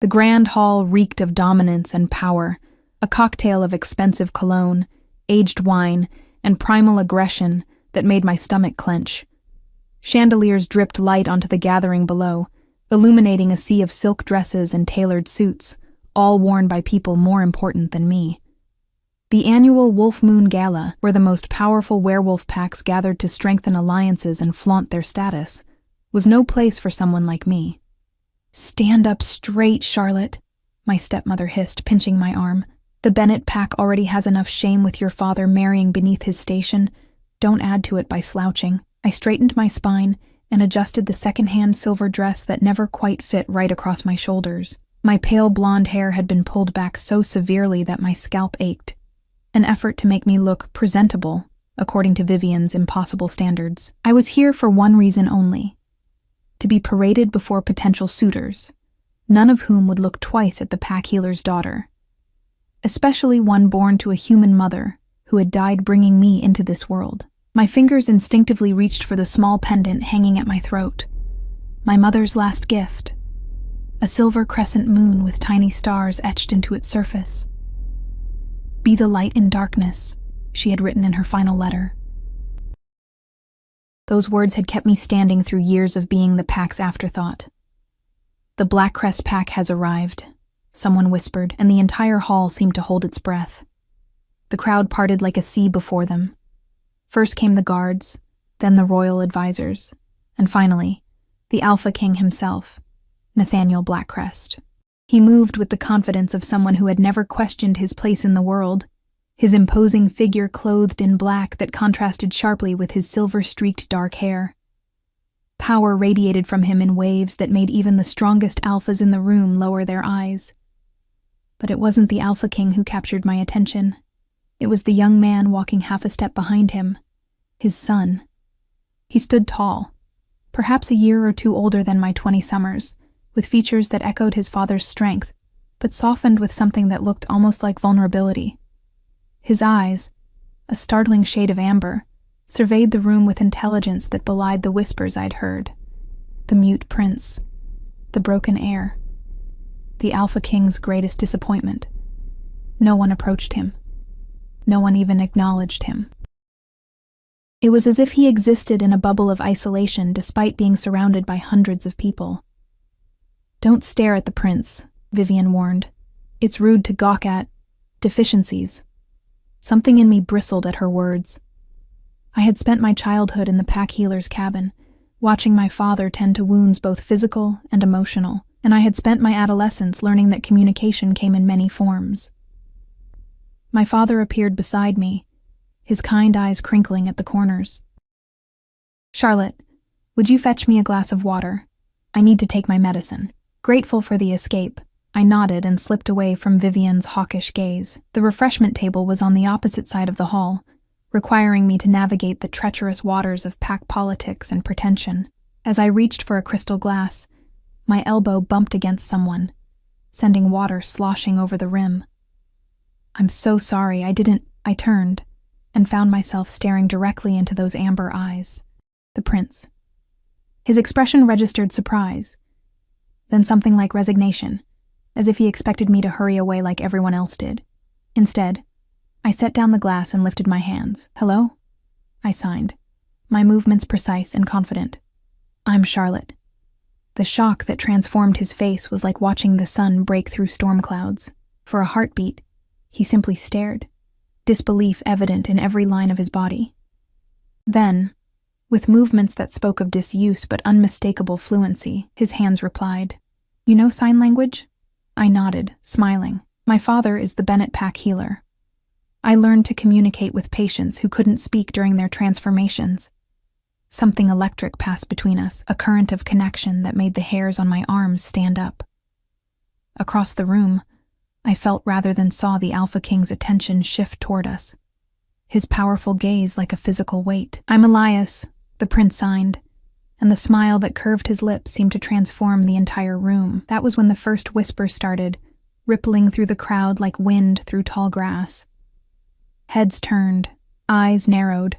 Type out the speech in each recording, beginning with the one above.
The grand hall reeked of dominance and power, a cocktail of expensive cologne, aged wine, and primal aggression that made my stomach clench. Chandeliers dripped light onto the gathering below, illuminating a sea of silk dresses and tailored suits, all worn by people more important than me. The annual Wolf Moon Gala, where the most powerful werewolf packs gathered to strengthen alliances and flaunt their status, was no place for someone like me. "Stand up straight, Charlotte," my stepmother hissed, pinching my arm. "The Bennett pack already has enough shame with your father marrying beneath his station. Don't add to it by slouching." I straightened my spine and adjusted the second-hand silver dress that never quite fit right across my shoulders. My pale blonde hair had been pulled back so severely that my scalp ached, an effort to make me look presentable, according to Vivian's impossible standards. I was here for one reason only: to be paraded before potential suitors, none of whom would look twice at the pack healer's daughter, especially one born to a human mother who had died bringing me into this world. My fingers instinctively reached for the small pendant hanging at my throat. My mother's last gift, a silver crescent moon with tiny stars etched into its surface. "Be the light in darkness," she had written in her final letter. Those words had kept me standing through years of being the pack's afterthought. "The Black Crest pack has arrived," someone whispered, and the entire hall seemed to hold its breath. The crowd parted like a sea before them. First came the guards, then the royal advisors, and finally, the Alpha King himself, Nathaniel Blackcrest. He moved with the confidence of someone who had never questioned his place in the world, his imposing figure clothed in black that contrasted sharply with his silver-streaked dark hair. Power radiated from him in waves that made even the strongest alphas in the room lower their eyes. But it wasn't the Alpha King who captured my attention. It was the young man walking half a step behind him, his son. He stood tall, perhaps a year or two older than my 20 summers, with features that echoed his father's strength, but softened with something that looked almost like vulnerability. His eyes, a startling shade of amber, surveyed the room with intelligence that belied the whispers I'd heard. The mute prince, the broken heir, the Alpha King's greatest disappointment. No one approached him. No one even acknowledged him. It was as if he existed in a bubble of isolation despite being surrounded by hundreds of people. "Don't stare at the prince," Vivian warned. "It's rude to gawk at deficiencies." Something in me bristled at her words. I had spent my childhood in the pack healer's cabin, watching my father tend to wounds both physical and emotional, and I had spent my adolescence learning that communication came in many forms. My father appeared beside me, his kind eyes crinkling at the corners. "Charlotte, would you fetch me a glass of water? I need to take my medicine." Grateful for the escape, I nodded and slipped away from Vivian's hawkish gaze. The refreshment table was on the opposite side of the hall, requiring me to navigate the treacherous waters of pack politics and pretension. As I reached for a crystal glass, my elbow bumped against someone, sending water sloshing over the rim. "I'm so sorry, I turned, and found myself staring directly into those amber eyes. The prince. His expression registered surprise, then something like resignation, as if he expected me to hurry away like everyone else did. Instead, I set down the glass and lifted my hands. "Hello?" I signed, my movements precise and confident. "I'm Charlotte." The shock that transformed his face was like watching the sun break through storm clouds. For a heartbeat, he simply stared, disbelief evident in every line of his body. Then, with movements that spoke of disuse but unmistakable fluency, his hands replied, "You know sign language?" I nodded, smiling. "My father is the Bennett pack healer. I learned to communicate with patients who couldn't speak during their transformations." Something electric passed between us, a current of connection that made the hairs on my arms stand up. Across the room, I felt rather than saw the Alpha King's attention shift toward us, his powerful gaze like a physical weight. "I'm Elias," the prince signed, and the smile that curved his lips seemed to transform the entire room. That was when the first whisper started, rippling through the crowd like wind through tall grass. Heads turned, eyes narrowed.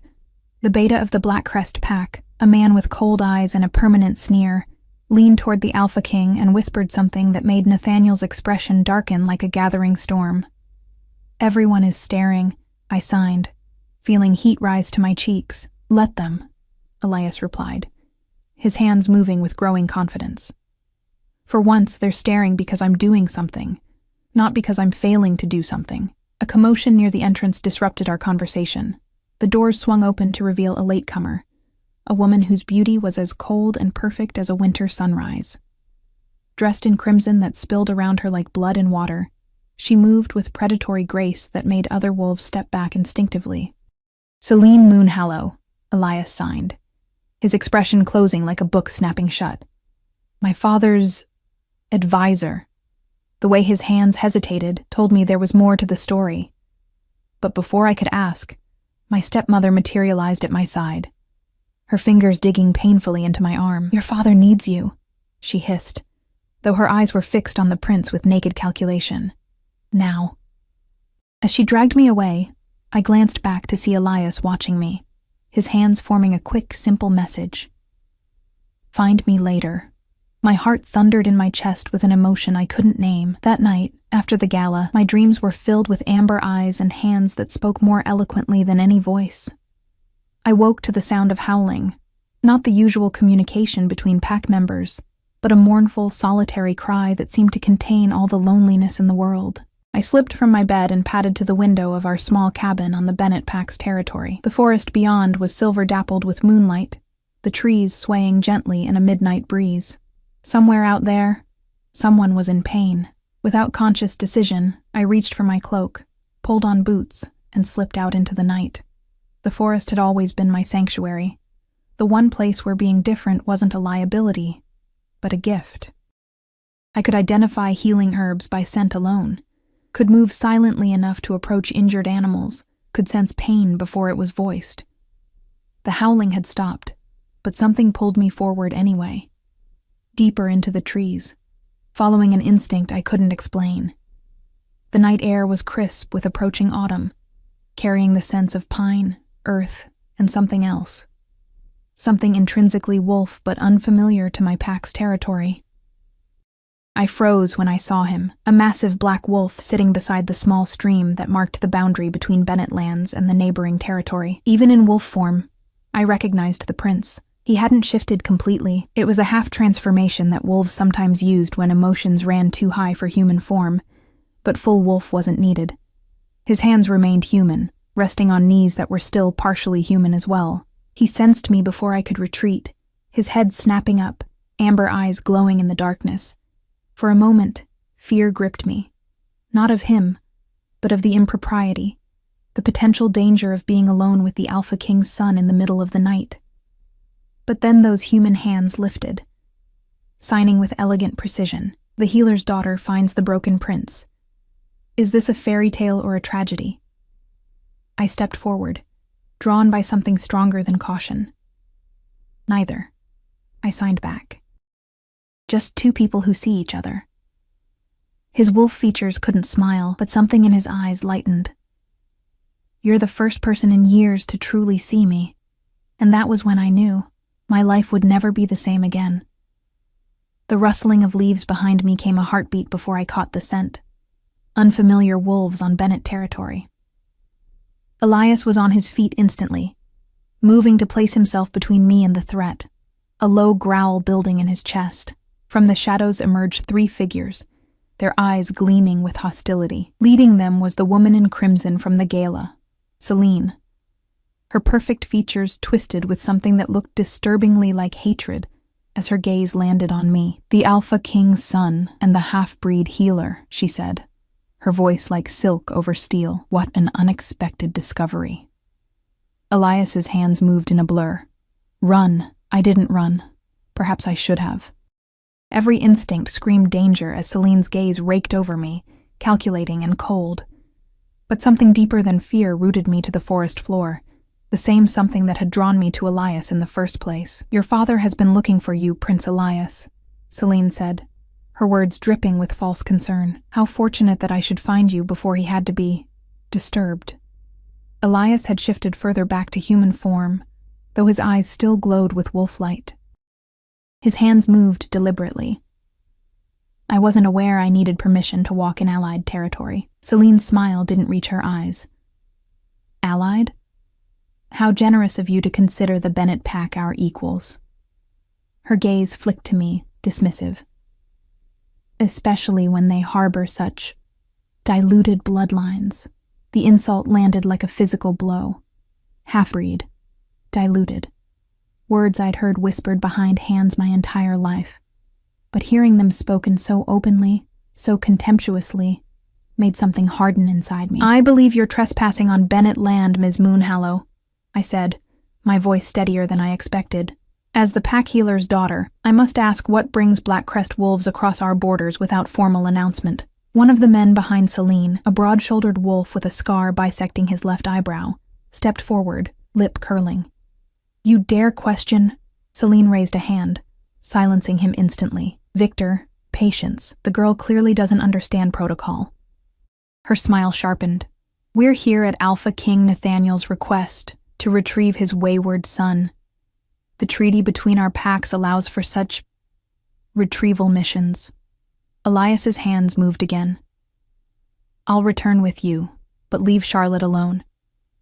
The beta of the Black Crest pack, a man with cold eyes and a permanent sneer, leaned toward the Alpha King and whispered something that made Nathaniel's expression darken like a gathering storm. "Everyone is staring," I signed, feeling heat rise to my cheeks. "Let them," Elias replied, his hands moving with growing confidence. "For once, they're staring because I'm doing something, not because I'm failing to do something." A commotion near the entrance disrupted our conversation. The doors swung open to reveal a latecomer, a woman whose beauty was as cold and perfect as a winter sunrise. Dressed in crimson that spilled around her like blood and water, she moved with predatory grace that made other wolves step back instinctively. "Celine Moonhallow," Elias signed, his expression closing like a book snapping shut. "My father's advisor." The way his hands hesitated told me there was more to the story. But before I could ask, my stepmother materialized at my side, her fingers digging painfully into my arm. "Your father needs you," she hissed, though her eyes were fixed on the prince with naked calculation. "Now." As she dragged me away, I glanced back to see Elias watching me, his hands forming a quick, simple message. "Find me later." My heart thundered in my chest with an emotion I couldn't name. That night, after the gala, my dreams were filled with amber eyes and hands that spoke more eloquently than any voice. I woke to the sound of howling, not the usual communication between pack members, but a mournful, solitary cry that seemed to contain all the loneliness in the world. I slipped from my bed and padded to the window of our small cabin on the Bennett pack's territory. The forest beyond was silver-dappled with moonlight, the trees swaying gently in a midnight breeze. Somewhere out there, someone was in pain. Without conscious decision, I reached for my cloak, pulled on boots, and slipped out into the night. The forest had always been my sanctuary, the one place where being different wasn't a liability, but a gift. I could identify healing herbs by scent alone, could move silently enough to approach injured animals, could sense pain before it was voiced. The howling had stopped, but something pulled me forward anyway, deeper into the trees, following an instinct I couldn't explain. The night air was crisp with approaching autumn, carrying the scents of pine, earth, and something else. Something intrinsically wolf but unfamiliar to my pack's territory. I froze when I saw him, a massive black wolf sitting beside the small stream that marked the boundary between Bennett lands and the neighboring territory. Even in wolf form, I recognized the prince. He hadn't shifted completely. It was a half-transformation that wolves sometimes used when emotions ran too high for human form, but full wolf wasn't needed. His hands remained human, resting on knees that were still partially human as well. He sensed me before I could retreat, his head snapping up, amber eyes glowing in the darkness. For a moment, fear gripped me. Not of him, but of the impropriety, the potential danger of being alone with the Alpha King's son in the middle of the night. But then those human hands lifted. Signing with elegant precision, the healer's daughter finds the broken prince. Is this a fairy tale or a tragedy? I stepped forward, drawn by something stronger than caution. Neither. I signed back. Just two people who see each other. His wolf features couldn't smile, but something in his eyes lightened. "You're the first person in years to truly see me," and that was when I knew my life would never be the same again. The rustling of leaves behind me came a heartbeat before I caught the scent. Unfamiliar wolves on Bennett territory. Elias was on his feet instantly, moving to place himself between me and the threat, a low growl building in his chest. From the shadows emerged three figures, their eyes gleaming with hostility. Leading them was the woman in crimson from the gala, Celine. Her perfect features twisted with something that looked disturbingly like hatred as her gaze landed on me. "The Alpha King's son and the half-breed healer," she said, her voice like silk over steel. What an unexpected discovery. Elias's hands moved in a blur. Run. I didn't run. Perhaps I should have. Every instinct screamed danger as Celine's gaze raked over me, calculating and cold. But something deeper than fear rooted me to the forest floor, the same something that had drawn me to Elias in the first place. "Your father has been looking for you, Prince Elias," Celine said, her words dripping with false concern. "How fortunate that I should find you before he had to be disturbed." Elias had shifted further back to human form, though his eyes still glowed with wolf light. His hands moved deliberately. I wasn't aware I needed permission to walk in Allied territory. Celine's smile didn't reach her eyes. Allied? How generous of you to consider the Bennett pack our equals. Her gaze flicked to me, dismissive. Especially when they harbor such diluted bloodlines. The insult landed like a physical blow. Half-breed. Diluted. Words I'd heard whispered behind hands my entire life. But hearing them spoken so openly, so contemptuously, made something harden inside me. I believe you're trespassing on Bennett land, Ms. Moonhallow, I said, my voice steadier than I expected. As the pack healer's daughter, I must ask what brings Blackcrest wolves across our borders without formal announcement. One of the men behind Celine, a broad-shouldered wolf with a scar bisecting his left eyebrow, stepped forward, lip curling. You dare question? Celine raised a hand, silencing him instantly. Victor, patience. The girl clearly doesn't understand protocol. Her smile sharpened. We're here at Alpha King Nathaniel's request to retrieve his wayward son. The treaty between our packs allows for such retrieval missions. Elias's hands moved again. I'll return with you, but leave Charlotte alone.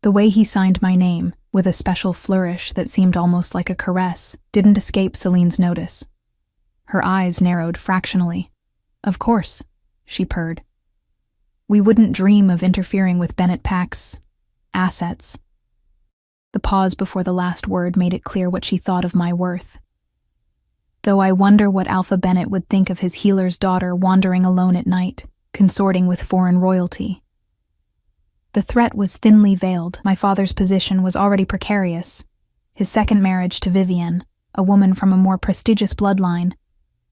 The way he signed my name, with a special flourish that seemed almost like a caress, didn't escape Celine's notice. Her eyes narrowed fractionally. Of course, she purred. We wouldn't dream of interfering with Bennett Pack's assets. The pause before the last word made it clear what she thought of my worth. Though I wonder what Alpha Bennett would think of his healer's daughter wandering alone at night, consorting with foreign royalty. The threat was thinly veiled. My father's position was already precarious. His second marriage to Vivienne, a woman from a more prestigious bloodline,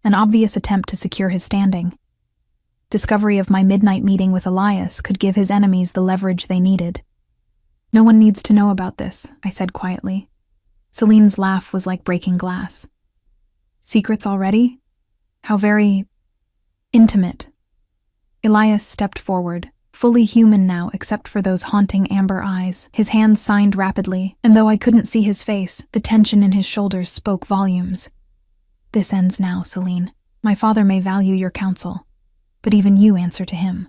an obvious attempt to secure his standing. Discovery of my midnight meeting with Elias could give his enemies the leverage they needed. No one needs to know about this, I said quietly. Celine's laugh was like breaking glass. Secrets already? How very intimate. Elias stepped forward, fully human now except for those haunting amber eyes. His hands signed rapidly, and though I couldn't see his face, the tension in his shoulders spoke volumes. This ends now, Celine. My father may value your counsel, but even you answer to him.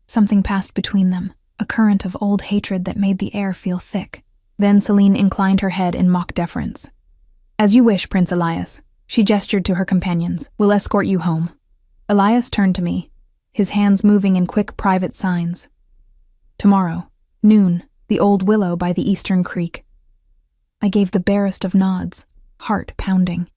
Something passed between them, a current of old hatred that made the air feel thick. Then Celine inclined her head in mock deference. As you wish, Prince Elias. She gestured to her companions. We'll escort you home. Elias turned to me, his hands moving in quick private signs. Tomorrow, noon, the old willow by the eastern creek. I gave the barest of nods, heart pounding.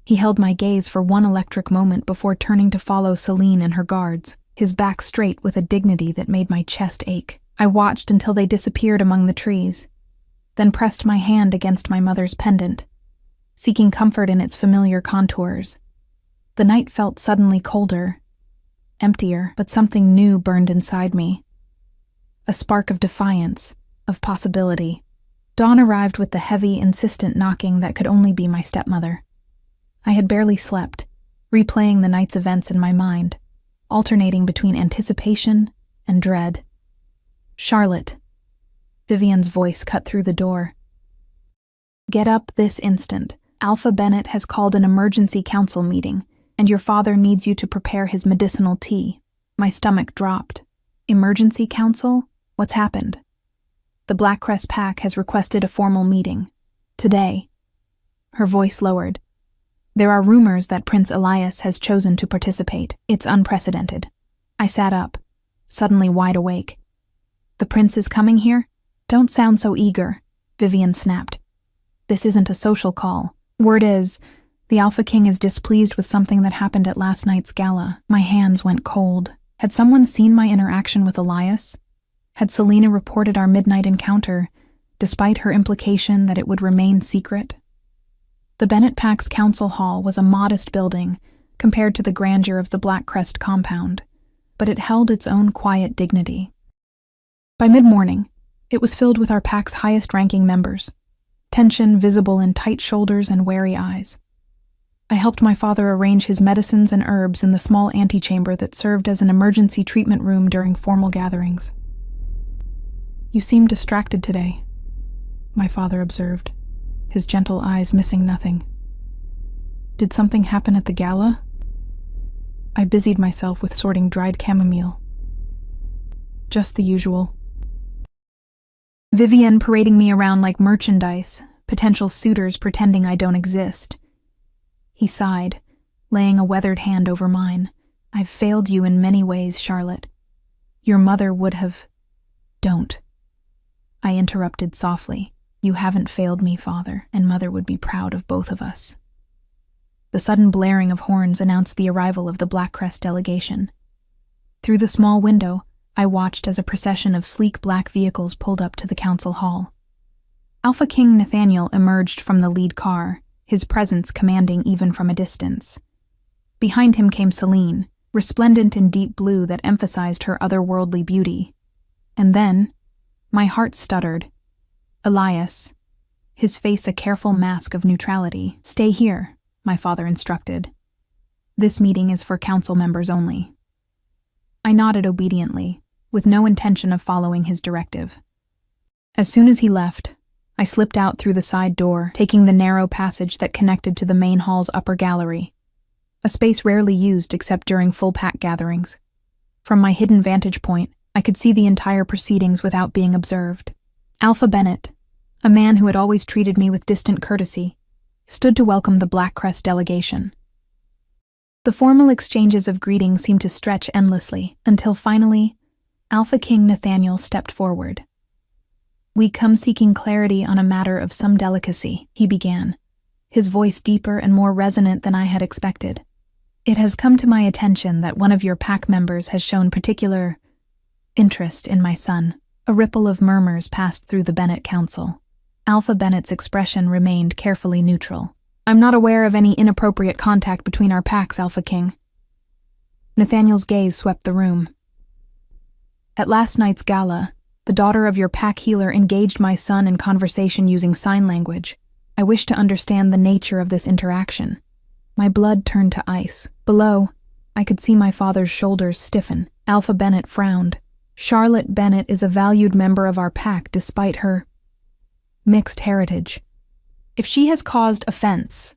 He held my gaze for one electric moment before turning to follow Celine and her guards, his back straight with a dignity that made my chest ache. I watched until they disappeared among the trees, then pressed my hand against my mother's pendant, seeking comfort in its familiar contours. The night felt suddenly colder, emptier, but something new burned inside me. A spark of defiance, of possibility. Dawn arrived with the heavy, insistent knocking that could only be my stepmother. I had barely slept, replaying the night's events in my mind, alternating between anticipation and dread. Charlotte. Vivienne's voice cut through the door. Get up this instant. Alpha Bennett has called an emergency council meeting, and your father needs you to prepare his medicinal tea. My stomach dropped. Emergency council? What's happened? The Blackcrest pack has requested a formal meeting. Today. Her voice lowered. There are rumors that Prince Elias has chosen to participate. It's unprecedented. I sat up, suddenly wide awake. The prince is coming here? Don't sound so eager, Vivienne snapped. This isn't a social call. Word is, the Alpha King is displeased with something that happened at last night's gala. My hands went cold. Had someone seen my interaction with Elias? Had Selena reported our midnight encounter, despite her implication that it would remain secret? The Bennett Pack's council hall was a modest building compared to the grandeur of the Blackcrest compound, but it held its own quiet dignity. By mid-morning, it was filled with our pack's highest-ranking members, tension visible in tight shoulders and wary eyes. I helped my father arrange his medicines and herbs in the small antechamber that served as an emergency treatment room during formal gatherings. You seem distracted today, my father observed, his gentle eyes missing nothing. Did something happen at the gala? I busied myself with sorting dried chamomile. Just the usual. Vivienne parading me around like merchandise, potential suitors pretending I don't exist. He sighed, laying a weathered hand over mine. I've failed you in many ways, Charlotte. Your mother would have... Don't. I interrupted softly. You haven't failed me, Father, and Mother would be proud of both of us. The sudden blaring of horns announced the arrival of the Blackcrest delegation. Through the small window, I watched as a procession of sleek black vehicles pulled up to the council hall. Alpha King Nathaniel emerged from the lead car, his presence commanding even from a distance. Behind him came Celine, resplendent in deep blue that emphasized her otherworldly beauty. And then, my heart stuttered. Elias, his face a careful mask of neutrality. Stay here, my father instructed. This meeting is for council members only. I nodded obediently, with no intention of following his directive. As soon as he left, I slipped out through the side door, taking the narrow passage that connected to the main hall's upper gallery, a space rarely used except during full pack gatherings. From my hidden vantage point, I could see the entire proceedings without being observed. Alpha Bennett, a man who had always treated me with distant courtesy, stood to welcome the Blackcrest delegation. The formal exchanges of greetings seemed to stretch endlessly, until finally, Alpha King Nathaniel stepped forward. We come seeking clarity on a matter of some delicacy, he began, his voice deeper and more resonant than I had expected. It has come to my attention that one of your pack members has shown particular interest in my son. A ripple of murmurs passed through the Bennett Council. Alpha Bennett's expression remained carefully neutral. I'm not aware of any inappropriate contact between our packs, Alpha King. Nathaniel's gaze swept the room. At last night's gala, the daughter of your pack healer engaged my son in conversation using sign language. I wish to understand the nature of this interaction. My blood turned to ice. Below, I could see my father's shoulders stiffen. Alpha Bennett frowned. Charlotte Bennett is a valued member of our pack despite her mixed heritage. If she has caused offense...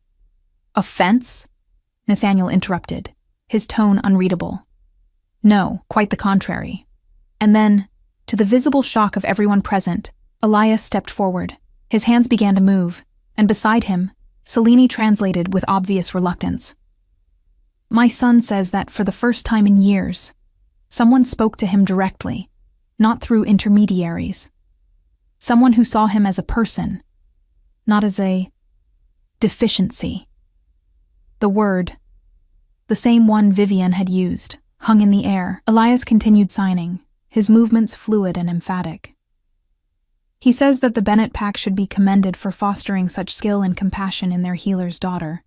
Offense? Nathaniel interrupted, his tone unreadable. No, quite the contrary. And then, to the visible shock of everyone present, Elias stepped forward. His hands began to move, and beside him, Celine translated with obvious reluctance. My son says that for the first time in years, someone spoke to him directly, not through intermediaries. Someone who saw him as a person, not as a deficiency. The word, the same one Vivienne had used, hung in the air. Elias continued signing, his movements fluid and emphatic. He says that the Bennett pack should be commended for fostering such skill and compassion in their healer's daughter,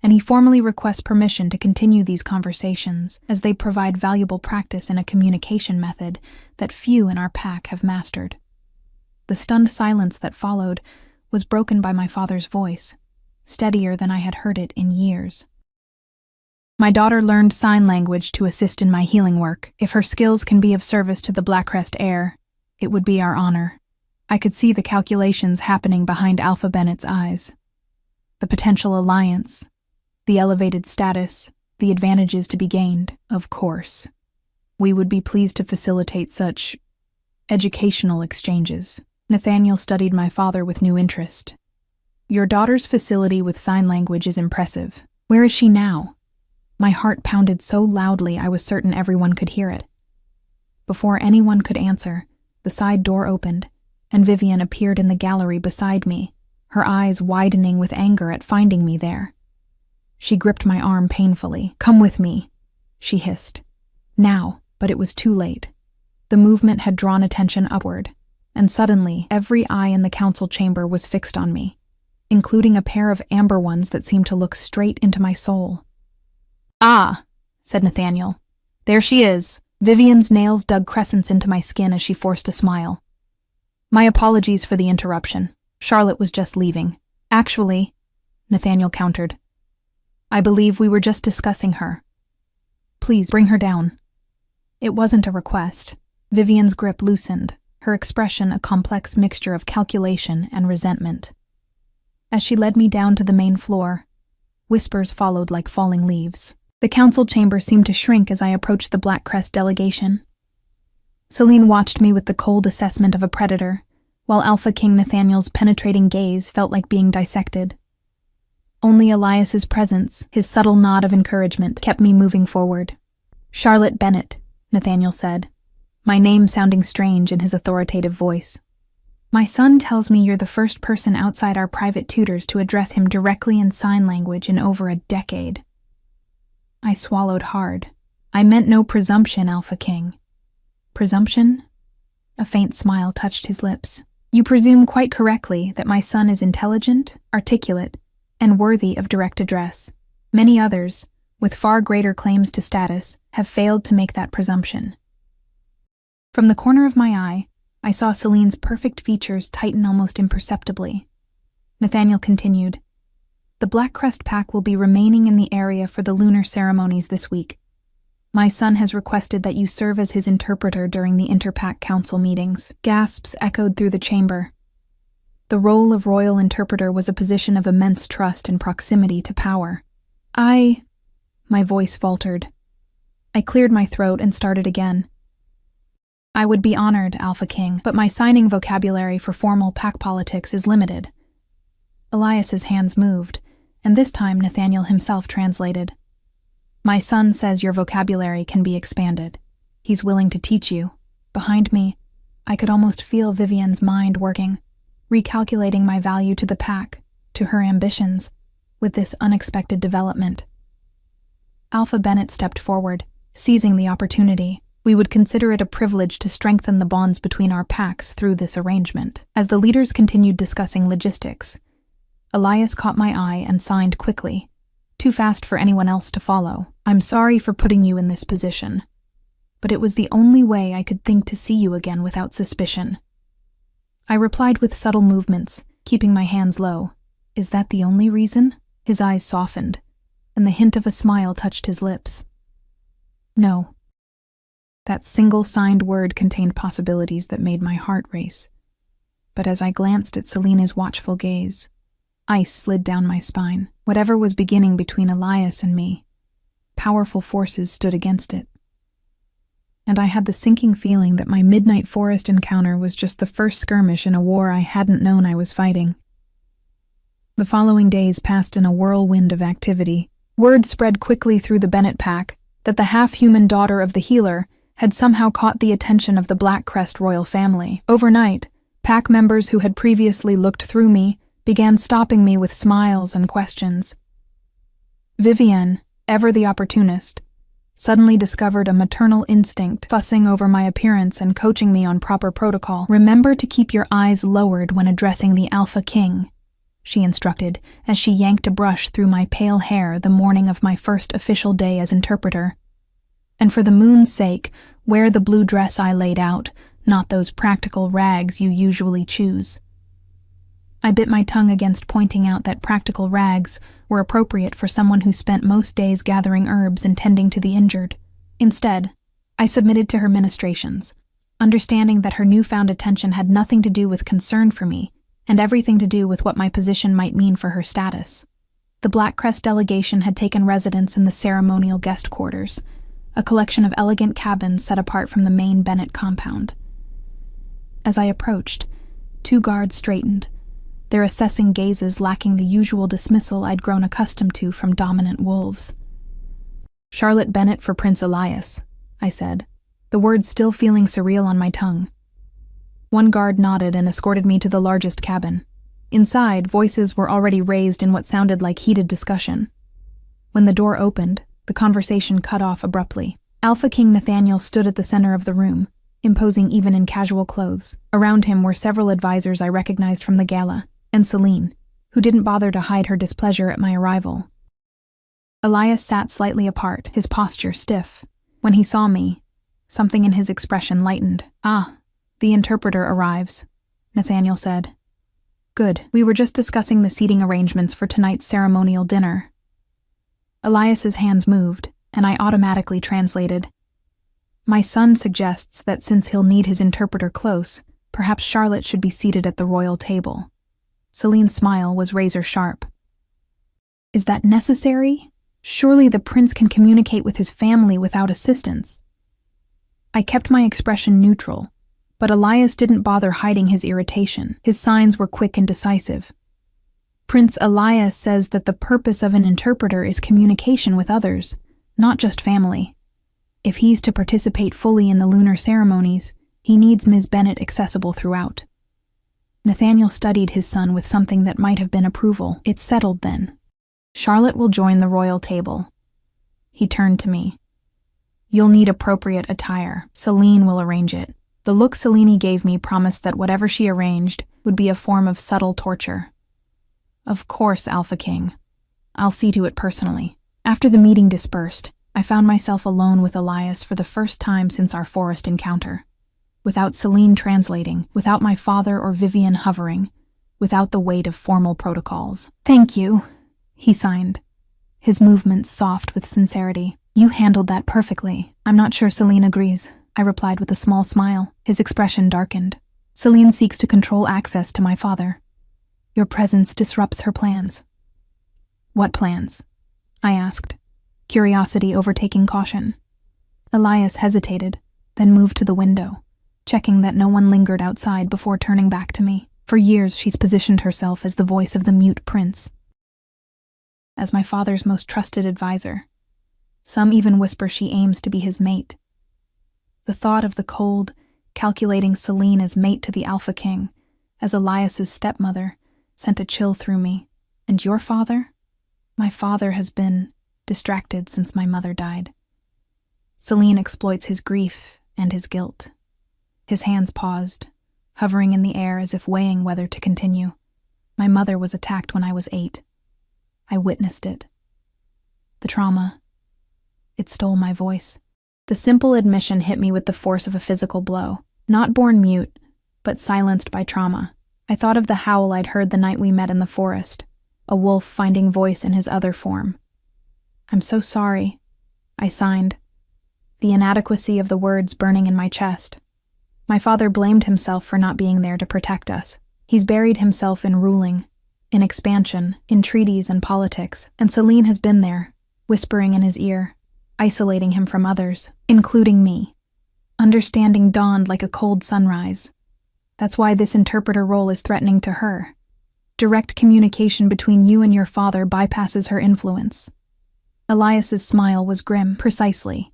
and he formally requests permission to continue these conversations as they provide valuable practice in a communication method that few in our pack have mastered. The stunned silence that followed was broken by my father's voice, steadier than I had heard it in years. My daughter learned sign language to assist in my healing work. If her skills can be of service to the Blackcrest heir, it would be our honor. I could see the calculations happening behind Alpha Bennett's eyes. The potential alliance, the elevated status, the advantages to be gained, of course. We would be pleased to facilitate such educational exchanges. Nathaniel studied my father with new interest. Your daughter's facility with sign language is impressive. Where is she now? My heart pounded so loudly I was certain everyone could hear it. Before anyone could answer, the side door opened, and Vivienne appeared in the gallery beside me, her eyes widening with anger at finding me there. She gripped my arm painfully. Come with me, she hissed. Now, but it was too late. The movement had drawn attention upward, and suddenly every eye in the council chamber was fixed on me, including a pair of amber ones that seemed to look straight into my soul. Ah, said Nathaniel. There she is. Vivienne's nails dug crescents into my skin as she forced a smile. My apologies for the interruption. Charlotte was just leaving. Actually, Nathaniel countered, I believe we were just discussing her. Please bring her down. It wasn't a request. Vivienne's grip loosened, her expression a complex mixture of calculation and resentment. As she led me down to the main floor, Whispers followed like falling leaves. The council chamber seemed to shrink as I approached the Black Crest delegation. Celine watched me with the cold assessment of a predator, while Alpha King Nathaniel's penetrating gaze felt like being dissected. Only Elias's presence, his subtle nod of encouragement, kept me moving forward. "Charlotte Bennett," Nathaniel said, my name sounding strange in his authoritative voice. "My son tells me you're the first person outside our private tutors to address him directly in sign language in over a decade." I swallowed hard. "I meant no presumption, Alpha King." "Presumption?" A faint smile touched his lips. "You presume quite correctly that my son is intelligent, articulate, and worthy of direct address. Many others, with far greater claims to status, have failed to make that presumption." From the corner of my eye, I saw Celine's perfect features tighten almost imperceptibly. Nathaniel continued, "The Black Crest Pack will be remaining in the area for the lunar ceremonies this week. My son has requested that you serve as his interpreter during the Interpack Council meetings." Gasps echoed through the chamber. The role of royal interpreter was a position of immense trust and proximity to power. My voice faltered. I cleared my throat and started again. "I would be honored, Alpha King, but my signing vocabulary for formal pack politics is limited." Elias's hands moved, and this time Nathaniel himself translated. "My son says your vocabulary can be expanded. He's willing to teach you." Behind me, I could almost feel Vivienne's mind working, recalculating my value to the pack, to her ambitions, with this unexpected development. Alpha Bennett stepped forward, seizing the opportunity. We would consider it a privilege to strengthen the bonds between our packs through this arrangement. As the leaders continued discussing logistics, Elias caught my eye and signed quickly, too fast for anyone else to follow. "I'm sorry for putting you in this position, but it was the only way I could think to see you again without suspicion." I replied with subtle movements, keeping my hands low. "Is that the only reason?" His eyes softened, and the hint of a smile touched his lips. "No." That single signed word contained possibilities that made my heart race. But as I glanced at Selena's watchful gaze, ice slid down my spine. Whatever was beginning between Elias and me, powerful forces stood against it. And I had the sinking feeling that my midnight forest encounter was just the first skirmish in a war I hadn't known I was fighting. The following days passed in a whirlwind of activity. Word spread quickly through the Bennett pack that the half-human daughter of the healer had somehow caught the attention of the Black Crest royal family. Overnight, pack members who had previously looked through me began stopping me with smiles and questions. Vivienne, ever the opportunist, suddenly discovered a maternal instinct fussing over my appearance and coaching me on proper protocol. "Remember to keep your eyes lowered when addressing the Alpha King," she instructed as she yanked a brush through my pale hair the morning of my first official day as interpreter. "And for the moon's sake, wear the blue dress I laid out, not those practical rags you usually choose." I bit my tongue against pointing out that practical rags were appropriate for someone who spent most days gathering herbs and tending to the injured. Instead, I submitted to her ministrations, understanding that her newfound attention had nothing to do with concern for me, and everything to do with what my position might mean for her status. The Black Crest delegation had taken residence in the ceremonial guest quarters, a collection of elegant cabins set apart from the main Bennett compound. As I approached, 2 guards straightened, their assessing gazes lacking the usual dismissal I'd grown accustomed to from dominant wolves. "Charlotte Bennett for Prince Elias," I said, the words still feeling surreal on my tongue. One guard nodded and escorted me to the largest cabin. Inside, voices were already raised in what sounded like heated discussion. When the door opened, the conversation cut off abruptly. Alpha King Nathaniel stood at the center of the room, imposing even in casual clothes. Around him were several advisors I recognized from the gala, and Celine, who didn't bother to hide her displeasure at my arrival. Elias sat slightly apart, his posture stiff. When he saw me, something in his expression lightened. "Ah, the interpreter arrives," Nathaniel said. "Good. We were just discussing the seating arrangements for tonight's ceremonial dinner." Elias's hands moved, and I automatically translated. "My son suggests that since he'll need his interpreter close, perhaps Charlotte should be seated at the royal table." Celine's smile was razor-sharp. Is that necessary? Surely the prince can communicate with his family without assistance. I kept my expression neutral, but Elias didn't bother hiding his irritation. His signs were quick and decisive. Prince Elias says that the purpose of an interpreter is communication with others, not just family. If he's to participate fully in the lunar ceremonies, he needs Ms. Bennet accessible throughout. Nathaniel studied his son with something that might have been approval. It's settled then. Charlotte will join the royal table. He turned to me. You'll need appropriate attire. Celine will arrange it. The look Selene gave me promised that whatever she arranged would be a form of subtle torture. Of course, Alpha King. I'll see to it personally. After the meeting dispersed, I found myself alone with Elias for the first time since our forest encounter. Without Celine translating, without my father or Vivian hovering, without the weight of formal protocols. Thank you, he signed, his movements soft with sincerity. You handled that perfectly. I'm not sure Celine agrees, I replied with a small smile. His expression darkened. Celine seeks to control access to my father. Your presence disrupts her plans. What plans? I asked, curiosity overtaking caution. Elias hesitated, then moved to the window, checking that no one lingered outside before turning back to me. For years, she's positioned herself as the voice of the mute prince, as my father's most trusted advisor. Some even whisper she aims to be his mate. The thought of the cold, calculating Celine as mate to the Alpha King, as Elias's stepmother, sent a chill through me. And your father? My father has been distracted since my mother died. Celine exploits his grief and his guilt. His hands paused, hovering in the air as if weighing whether to continue. My mother was attacked when I was 8. I witnessed it. The trauma. It stole my voice. The simple admission hit me with the force of a physical blow. Not born mute, but silenced by trauma. I thought of the howl I'd heard the night we met in the forest, a wolf finding voice in his other form. I'm so sorry, I signed, the inadequacy of the words burning in my chest. My father blamed himself for not being there to protect us. He's buried himself in ruling, in expansion, in treaties and politics, and Celine has been there, whispering in his ear, isolating him from others, including me. Understanding dawned like a cold sunrise. That's why this interpreter role is threatening to her. Direct communication between you and your father bypasses her influence. Elias's smile was grim, precisely,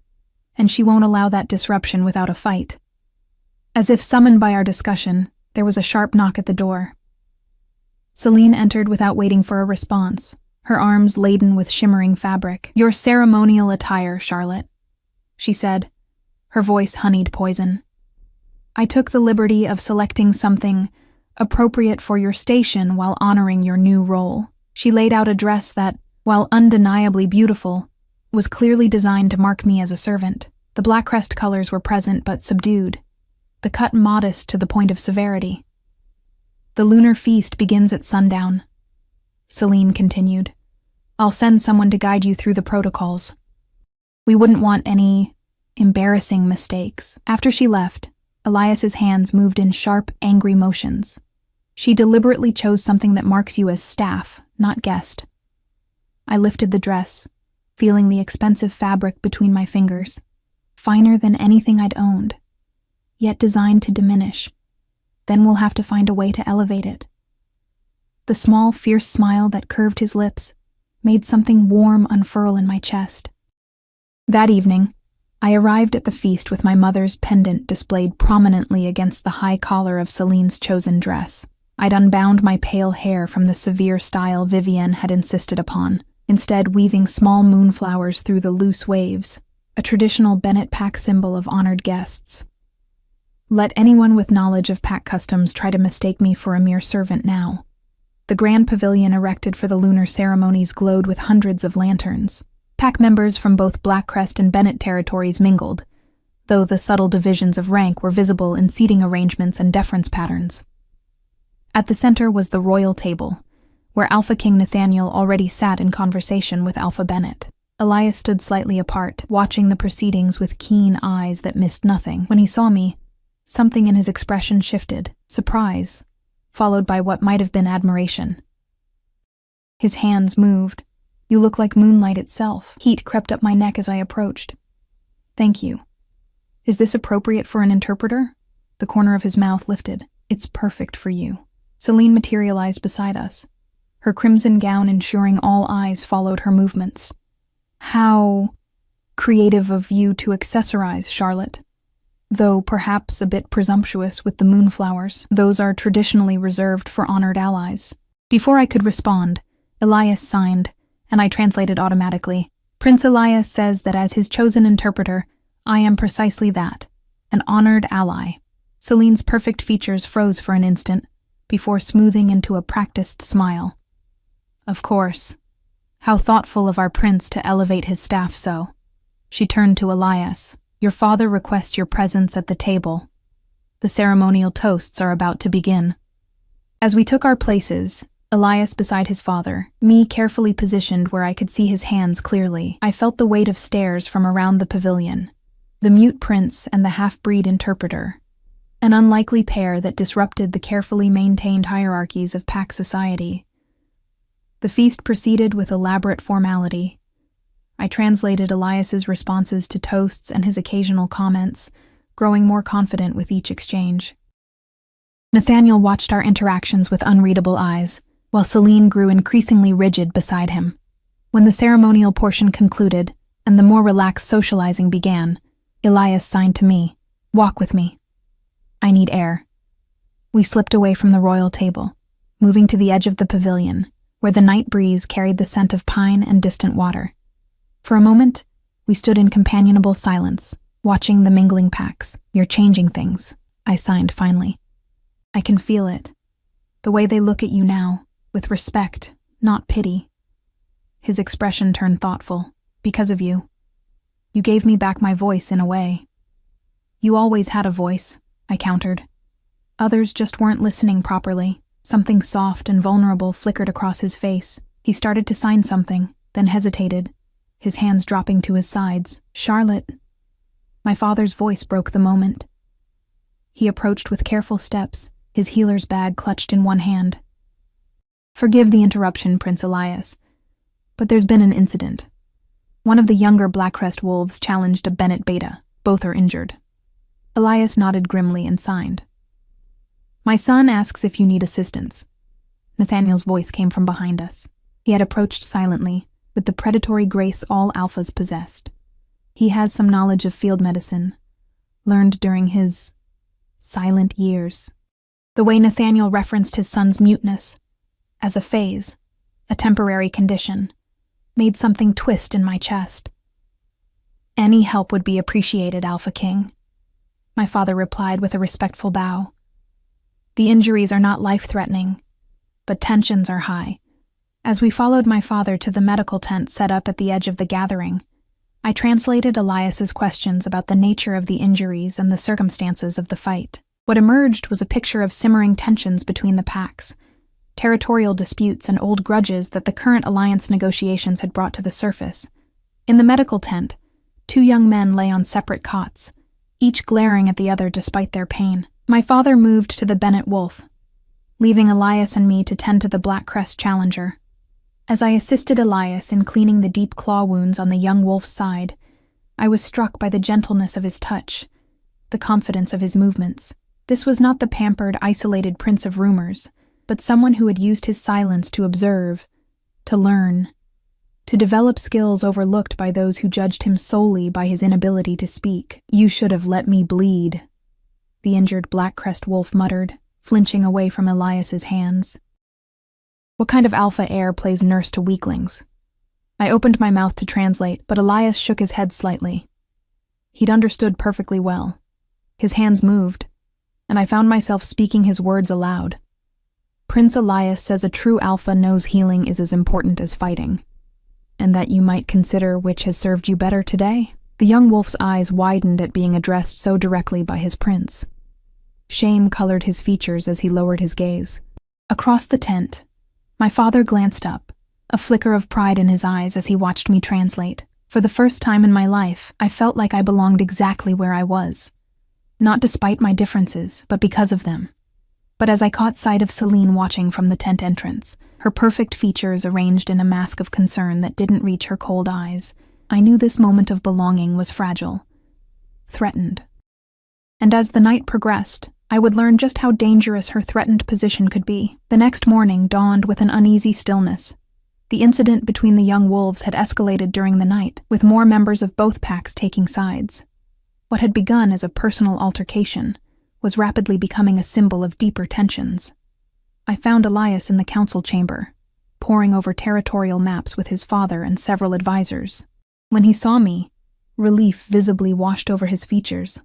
and she won't allow that disruption without a fight. As if summoned by our discussion, there was a sharp knock at the door. Celine entered without waiting for a response, her arms laden with shimmering fabric. Your ceremonial attire, Charlotte, she said, her voice honeyed poison. I took the liberty of selecting something appropriate for your station while honoring your new role. She laid out a dress that, while undeniably beautiful, was clearly designed to mark me as a servant. The black crest colors were present but subdued, the cut modest to the point of severity. The lunar feast begins at sundown, Celine continued. I'll send someone to guide you through the protocols. We wouldn't want any embarrassing mistakes. After she left, Elias's hands moved in sharp, angry motions. She deliberately chose something that marks you as staff, not guest. I lifted the dress, feeling the expensive fabric between my fingers, finer than anything I'd owned, yet designed to diminish. Then we'll have to find a way to elevate it. The small, fierce smile that curved his lips made something warm unfurl in my chest. That evening, I arrived at the feast with my mother's pendant displayed prominently against the high collar of Celine's chosen dress. I'd unbound my pale hair from the severe style Vivienne had insisted upon, instead weaving small moonflowers through the loose waves, a traditional Bennet pack symbol of honored guests. Let anyone with knowledge of pack customs try to mistake me for a mere servant now. The grand pavilion erected for the lunar ceremonies glowed with hundreds of lanterns. Pack members from both Blackcrest and Bennet territories mingled, though the subtle divisions of rank were visible in seating arrangements and deference patterns. At the center was the royal table, where Alpha King Nathaniel already sat in conversation with Alpha Bennet. Elias stood slightly apart, watching the proceedings with keen eyes that missed nothing. When he saw me, something in his expression shifted, surprise, followed by what might have been admiration. His hands moved, You look like moonlight itself." Heat crept up my neck as I approached. "Thank you. Is this appropriate for an interpreter?" The corner of his mouth lifted. "It's perfect for you." Celine materialized beside us, her crimson gown ensuring all eyes followed her movements. "How creative of you to accessorize, Charlotte. Though perhaps a bit presumptuous with the moonflowers. Those are traditionally reserved for honored allies." Before I could respond, Elias signed, and I translated automatically. "Prince Elias says that as his chosen interpreter, I am precisely that, an honored ally." Celine's perfect features froze for an instant, before smoothing into a practiced smile. "Of course. How thoughtful of our prince to elevate his staff so." She turned to Elias. "Your father requests your presence at the table. The ceremonial toasts are about to begin." As we took our places, Elias beside his father, me carefully positioned where I could see his hands clearly, I felt the weight of stares from around the pavilion. The mute prince and the half-breed interpreter, an unlikely pair that disrupted the carefully maintained hierarchies of pack society. The feast proceeded with elaborate formality. I translated Elias's responses to toasts and his occasional comments, growing more confident with each exchange. Nathaniel watched our interactions with unreadable eyes, while Celine grew increasingly rigid beside him. When the ceremonial portion concluded and the more relaxed socializing began, Elias signed to me, "Walk with me. I need air." We slipped away from the royal table, moving to the edge of the pavilion, where the night breeze carried the scent of pine and distant water. For a moment, we stood in companionable silence, watching the mingling packs. "You're changing things," I signed finally. "I can feel it. The way they look at you now, with respect, not pity." His expression turned thoughtful. "Because of you. You gave me back my voice in a way." "You always had a voice," I countered. "Others just weren't listening properly." Something soft and vulnerable flickered across his face. He started to sign something, then hesitated, his hands dropping to his sides. "Charlotte." My father's voice broke the moment. He approached with careful steps, his healer's bag clutched in one hand. "Forgive the interruption, Prince Elias, but there's been an incident. One of the younger Blackcrest wolves challenged a Bennett beta. Both are injured." Elias nodded grimly and signed. "My son asks if you need assistance." Nathaniel's voice came from behind us. He had approached silently, with the predatory grace all alphas possessed. He has some knowledge of field medicine, learned during his silent years. The way Nathaniel referenced his son's muteness as a phase, a temporary condition, made something twist in my chest. "Any help would be appreciated, Alpha King," my father replied with a respectful bow. "The injuries are not life-threatening, but tensions are high." As we followed my father to the medical tent set up at the edge of the gathering, I translated Elias's questions about the nature of the injuries and the circumstances of the fight. What emerged was a picture of simmering tensions between the packs, territorial disputes and old grudges that the current alliance negotiations had brought to the surface. In the medical tent, 2 young men lay on separate cots, each glaring at the other despite their pain. My father moved to the Bennett wolf, leaving Elias and me to tend to the Blackcrest challenger. As I assisted Elias in cleaning the deep claw wounds on the young wolf's side, I was struck by the gentleness of his touch, the confidence of his movements. This was not the pampered, isolated prince of rumors, but someone who had used his silence to observe, to learn, to develop skills overlooked by those who judged him solely by his inability to speak. "You should have let me bleed," the injured Blackcrest wolf muttered, flinching away from Elias's hands. "What kind of alpha heir plays nurse to weaklings?" I opened my mouth to translate, but Elias shook his head slightly. He'd understood perfectly well. His hands moved, and I found myself speaking his words aloud. "Prince Elias says a true alpha knows healing is as important as fighting, and that you might consider which has served you better today." The young wolf's eyes widened at being addressed so directly by his prince. Shame colored his features as he lowered his gaze. Across the tent, my father glanced up, a flicker of pride in his eyes as he watched me translate. For the first time in my life, I felt like I belonged exactly where I was. Not despite my differences, but because of them. But as I caught sight of Celine watching from the tent entrance, her perfect features arranged in a mask of concern that didn't reach her cold eyes, I knew this moment of belonging was fragile, threatened. And as the night progressed, I would learn just how dangerous her threatened position could be. The next morning dawned with an uneasy stillness. The incident between the young wolves had escalated during the night, with more members of both packs taking sides. What had begun as a personal altercation was rapidly becoming a symbol of deeper tensions. I found Elias in the council chamber, poring over territorial maps with his father and several advisors. When he saw me, relief visibly washed over his features.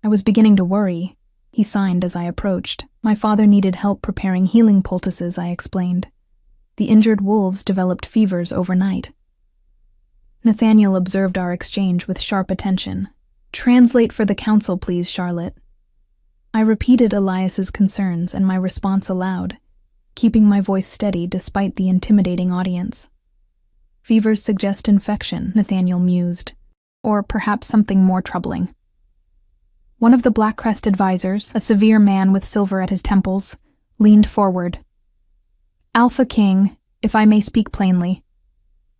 I was beginning to worry. He signed as I approached. My father needed help preparing healing poultices, I explained. The injured wolves developed fevers overnight. Nathaniel observed our exchange with sharp attention. "Translate for the council, please, Charlotte." I repeated Elias's concerns and my response aloud, keeping my voice steady despite the intimidating audience. "Fevers suggest infection," Nathaniel mused. "Or perhaps something more troubling." One of the Black Crest advisors, a severe man with silver at his temples, leaned forward. "Alpha King, if I may speak plainly,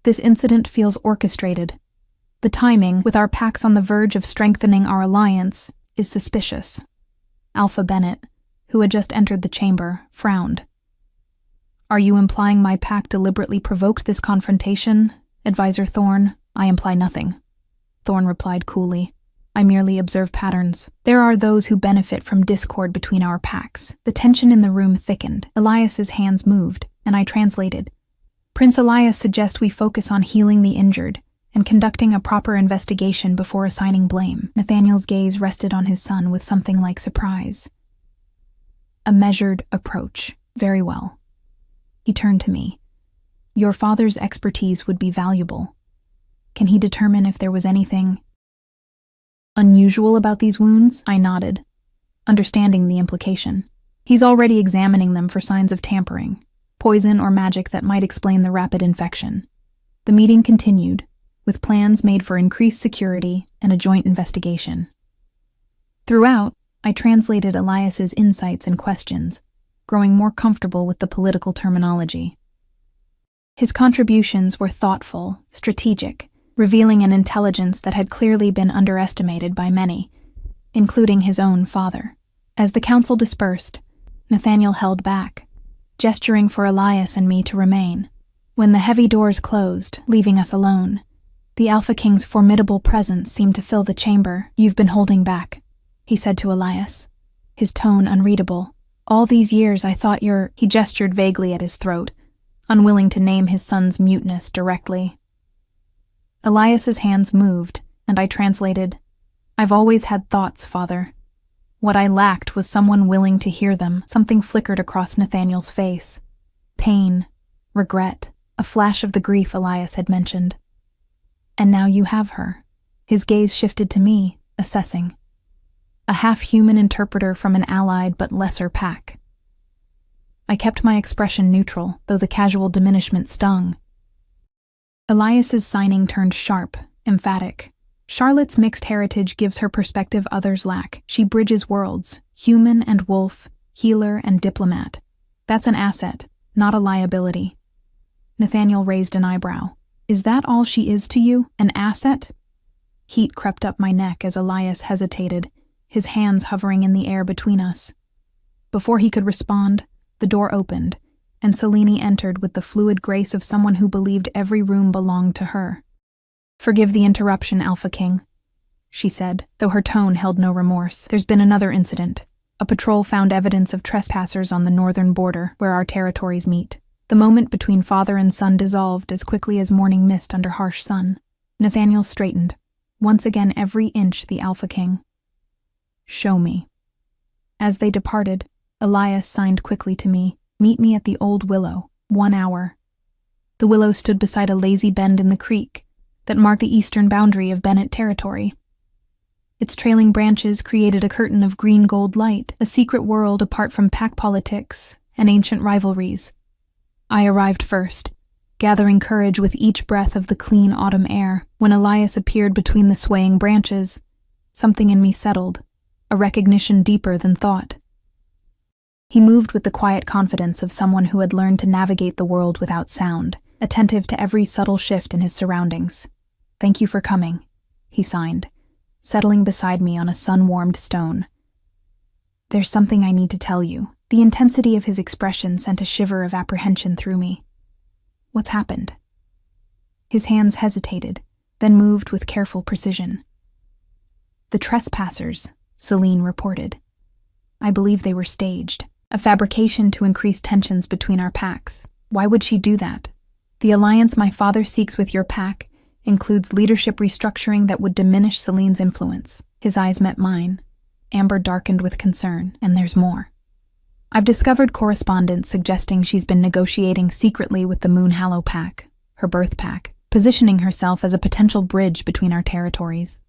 this incident feels orchestrated. The timing, with our packs on the verge of strengthening our alliance, is suspicious." Alpha Bennett, who had just entered the chamber, frowned. "Are you implying my pack deliberately provoked this confrontation, Advisor Thorne?" "I imply nothing," Thorne replied coolly. "I merely observe patterns. There are those who benefit from discord between our packs." The tension in the room thickened. Elias's hands moved, and I translated. "Prince Elias suggests we focus on healing the injured and conducting a proper investigation before assigning blame." Nathaniel's gaze rested on his son with something like surprise. "A measured approach. Very well." He turned to me. "Your father's expertise would be valuable. Can he determine if there was anything unusual about these wounds?" I nodded, understanding the implication. "He's already examining them for signs of tampering, poison or magic that might explain the rapid infection." The meeting continued, with plans made for increased security and a joint investigation. Throughout, I translated Elias's insights and questions, growing more comfortable with the political terminology. His contributions were thoughtful, strategic, revealing an intelligence that had clearly been underestimated by many, including his own father. As the council dispersed, Nathaniel held back, gesturing for Elias and me to remain. When the heavy doors closed, leaving us alone, the Alpha King's formidable presence seemed to fill the chamber. "You've been holding back," he said to Elias, his tone unreadable. "All these years I thought you're—" He gestured vaguely at his throat, unwilling to name his son's muteness directly. Elias's hands moved, and I translated, "I've always had thoughts, Father. What I lacked was someone willing to hear them." Something flickered across Nathaniel's face. Pain, regret, a flash of the grief Elias had mentioned. "And now you have her." His gaze shifted to me, assessing. A half-human interpreter from an allied but lesser pack. I kept my expression neutral, though the casual diminishment stung. Elias's signing turned sharp, emphatic. "Charlotte's mixed heritage gives her perspective others lack. She bridges worlds, human and wolf, healer and diplomat. That's an asset, not a liability." Nathaniel raised an eyebrow. "Is that all she is to you, an asset?" Heat crept up my neck as Elias hesitated, his hands hovering in the air between us. Before he could respond, the door opened, and Selene entered with the fluid grace of someone who believed every room belonged to her. "Forgive the interruption, Alpha King," she said, though her tone held no remorse. "There's been another incident. A patrol found evidence of trespassers on the northern border, where our territories meet. The moment between father and son dissolved as quickly as morning mist under harsh sun." Nathaniel straightened, once again every inch the Alpha King. "Show me." As they departed, Elias signed quickly to me, "Meet me at the old willow, 1 hour." The willow stood beside a lazy bend in the creek that marked the eastern boundary of Bennett territory. Its trailing branches created a curtain of green-gold light, a secret world apart from pack politics and ancient rivalries. I arrived first, gathering courage with each breath of the clean autumn air. When Elias appeared between the swaying branches, something in me settled, a recognition deeper than thought. He moved with the quiet confidence of someone who had learned to navigate the world without sound, attentive to every subtle shift in his surroundings. "Thank you for coming," he signed, settling beside me on a sun-warmed stone. "There's something I need to tell you." The intensity of his expression sent a shiver of apprehension through me. "What's happened?" His hands hesitated, then moved with careful precision. "The trespassers," Celine reported. "I believe they were staged, a fabrication to increase tensions between our packs. Why would she do that? The alliance my father seeks with your pack includes leadership restructuring that would diminish Celine's influence." His eyes met mine. Amber darkened with concern, and there's more. "I've discovered correspondence suggesting she's been negotiating secretly with the Moon Hallow pack, her birth pack, positioning herself as a potential bridge between our territories.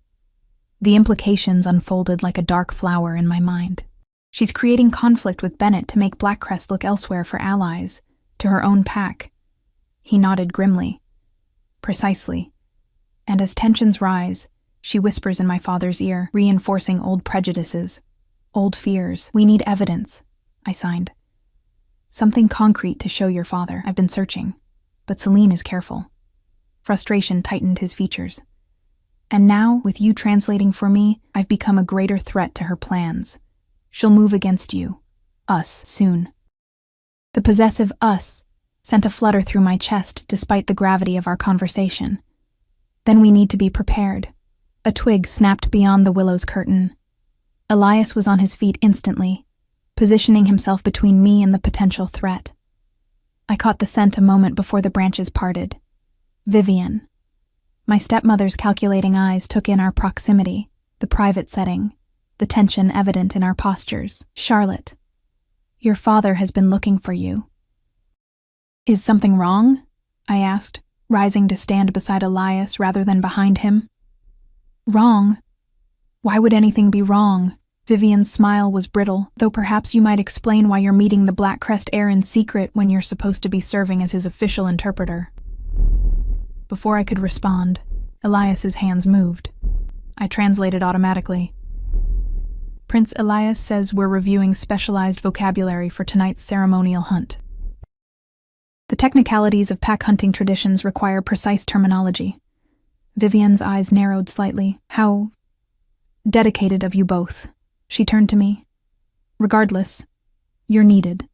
The implications unfolded like a dark flower in my mind. She's creating conflict with Bennett to make Blackcrest look elsewhere for allies, to her own pack." He nodded grimly. "Precisely. And as tensions rise, she whispers in my father's ear, reinforcing old prejudices, old fears. We need evidence," I signed. "Something concrete to show your father. I've been searching, but Celine is careful." Frustration tightened his features. "And now, with you translating for me, I've become a greater threat to her plans. She'll move against you, us, soon." The possessive us sent a flutter through my chest despite the gravity of our conversation. "Then we need to be prepared." A twig snapped beyond the willow's curtain. Elias was on his feet instantly, positioning himself between me and the potential threat. I caught the scent a moment before the branches parted. Vivian. My stepmother's calculating eyes took in our proximity, the private setting, the tension evident in our postures. "Charlotte, your father has been looking for you." "Is something wrong?" I asked, rising to stand beside Elias rather than behind him. "Wrong? Why would anything be wrong?" Vivian's smile was brittle, though perhaps you might explain why you're meeting the Blackcrest heir in secret when you're supposed to be serving as his official interpreter. Before I could respond, Elias's hands moved. I translated automatically. "Prince Elias says we're reviewing specialized vocabulary for tonight's ceremonial hunt. The technicalities of pack hunting traditions require precise terminology." Vivian's eyes narrowed slightly. "How dedicated of you both." She turned to me. "Regardless, you're needed.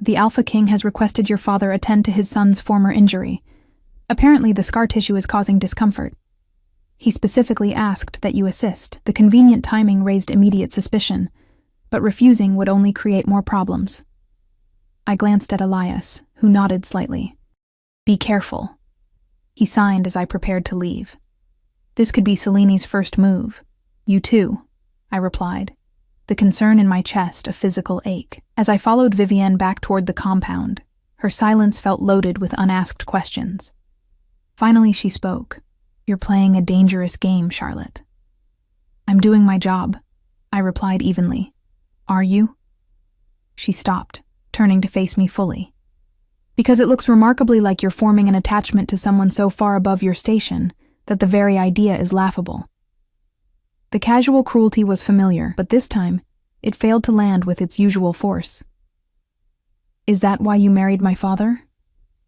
The Alpha King has requested your father attend to his son's former injury. Apparently the scar tissue is causing discomfort. He specifically asked that you assist. The convenient timing raised immediate suspicion, but refusing would only create more problems." I glanced at Elias, who nodded slightly. "Be careful." He signed as I prepared to leave. "This could be Celine's first move." "You too," I replied, the concern in my chest a physical ache. As I followed Vivienne back toward the compound, her silence felt loaded with unasked questions. Finally she spoke. "You're playing a dangerous game, Charlotte." "I'm doing my job," I replied evenly. "Are you?" She stopped, turning to face me fully. "Because it looks remarkably like you're forming an attachment to someone so far above your station that the very idea is laughable." The casual cruelty was familiar, but this time, it failed to land with its usual force. "Is that why you married my father?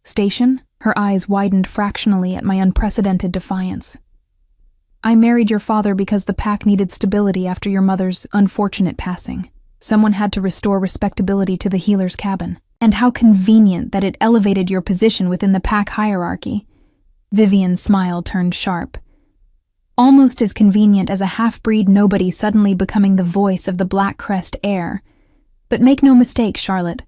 Station?" Her eyes widened fractionally at my unprecedented defiance. "I married your father because the pack needed stability after your mother's unfortunate passing. Someone had to restore respectability to the healer's cabin. And how convenient that it elevated your position within the pack hierarchy." Vivian's smile turned sharp. "Almost as convenient as a half-breed nobody suddenly becoming the voice of the Blackcrest heir. But make no mistake, Charlotte,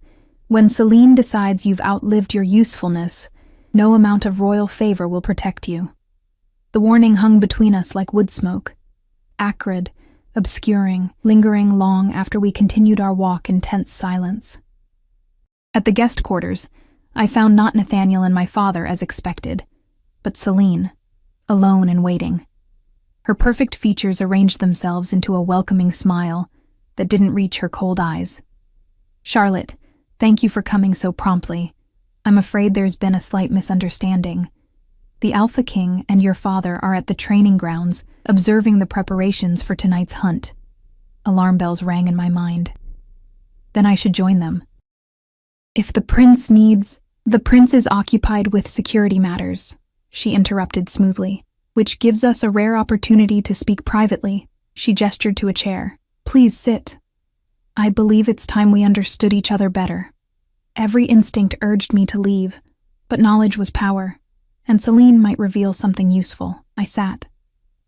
when Celine decides you've outlived your usefulness, no amount of royal favor will protect you." The warning hung between us like wood smoke, acrid, obscuring, lingering long after we continued our walk in tense silence. At the guest quarters, I found not Nathaniel and my father as expected, but Celine, alone and waiting. Her perfect features arranged themselves into a welcoming smile that didn't reach her cold eyes. "Charlotte, thank you for coming so promptly. I'm afraid there's been a slight misunderstanding. The Alpha King and your father are at the training grounds, observing the preparations for tonight's hunt." Alarm bells rang in my mind. then I should join them. If the prince needs... The prince is occupied with security matters, she interrupted smoothly, which gives us a rare opportunity to speak privately. She gestured to a chair. Please sit. I believe it's time we understood each other better. Every instinct urged me to leave, but knowledge was power, and Celine might reveal something useful. I sat,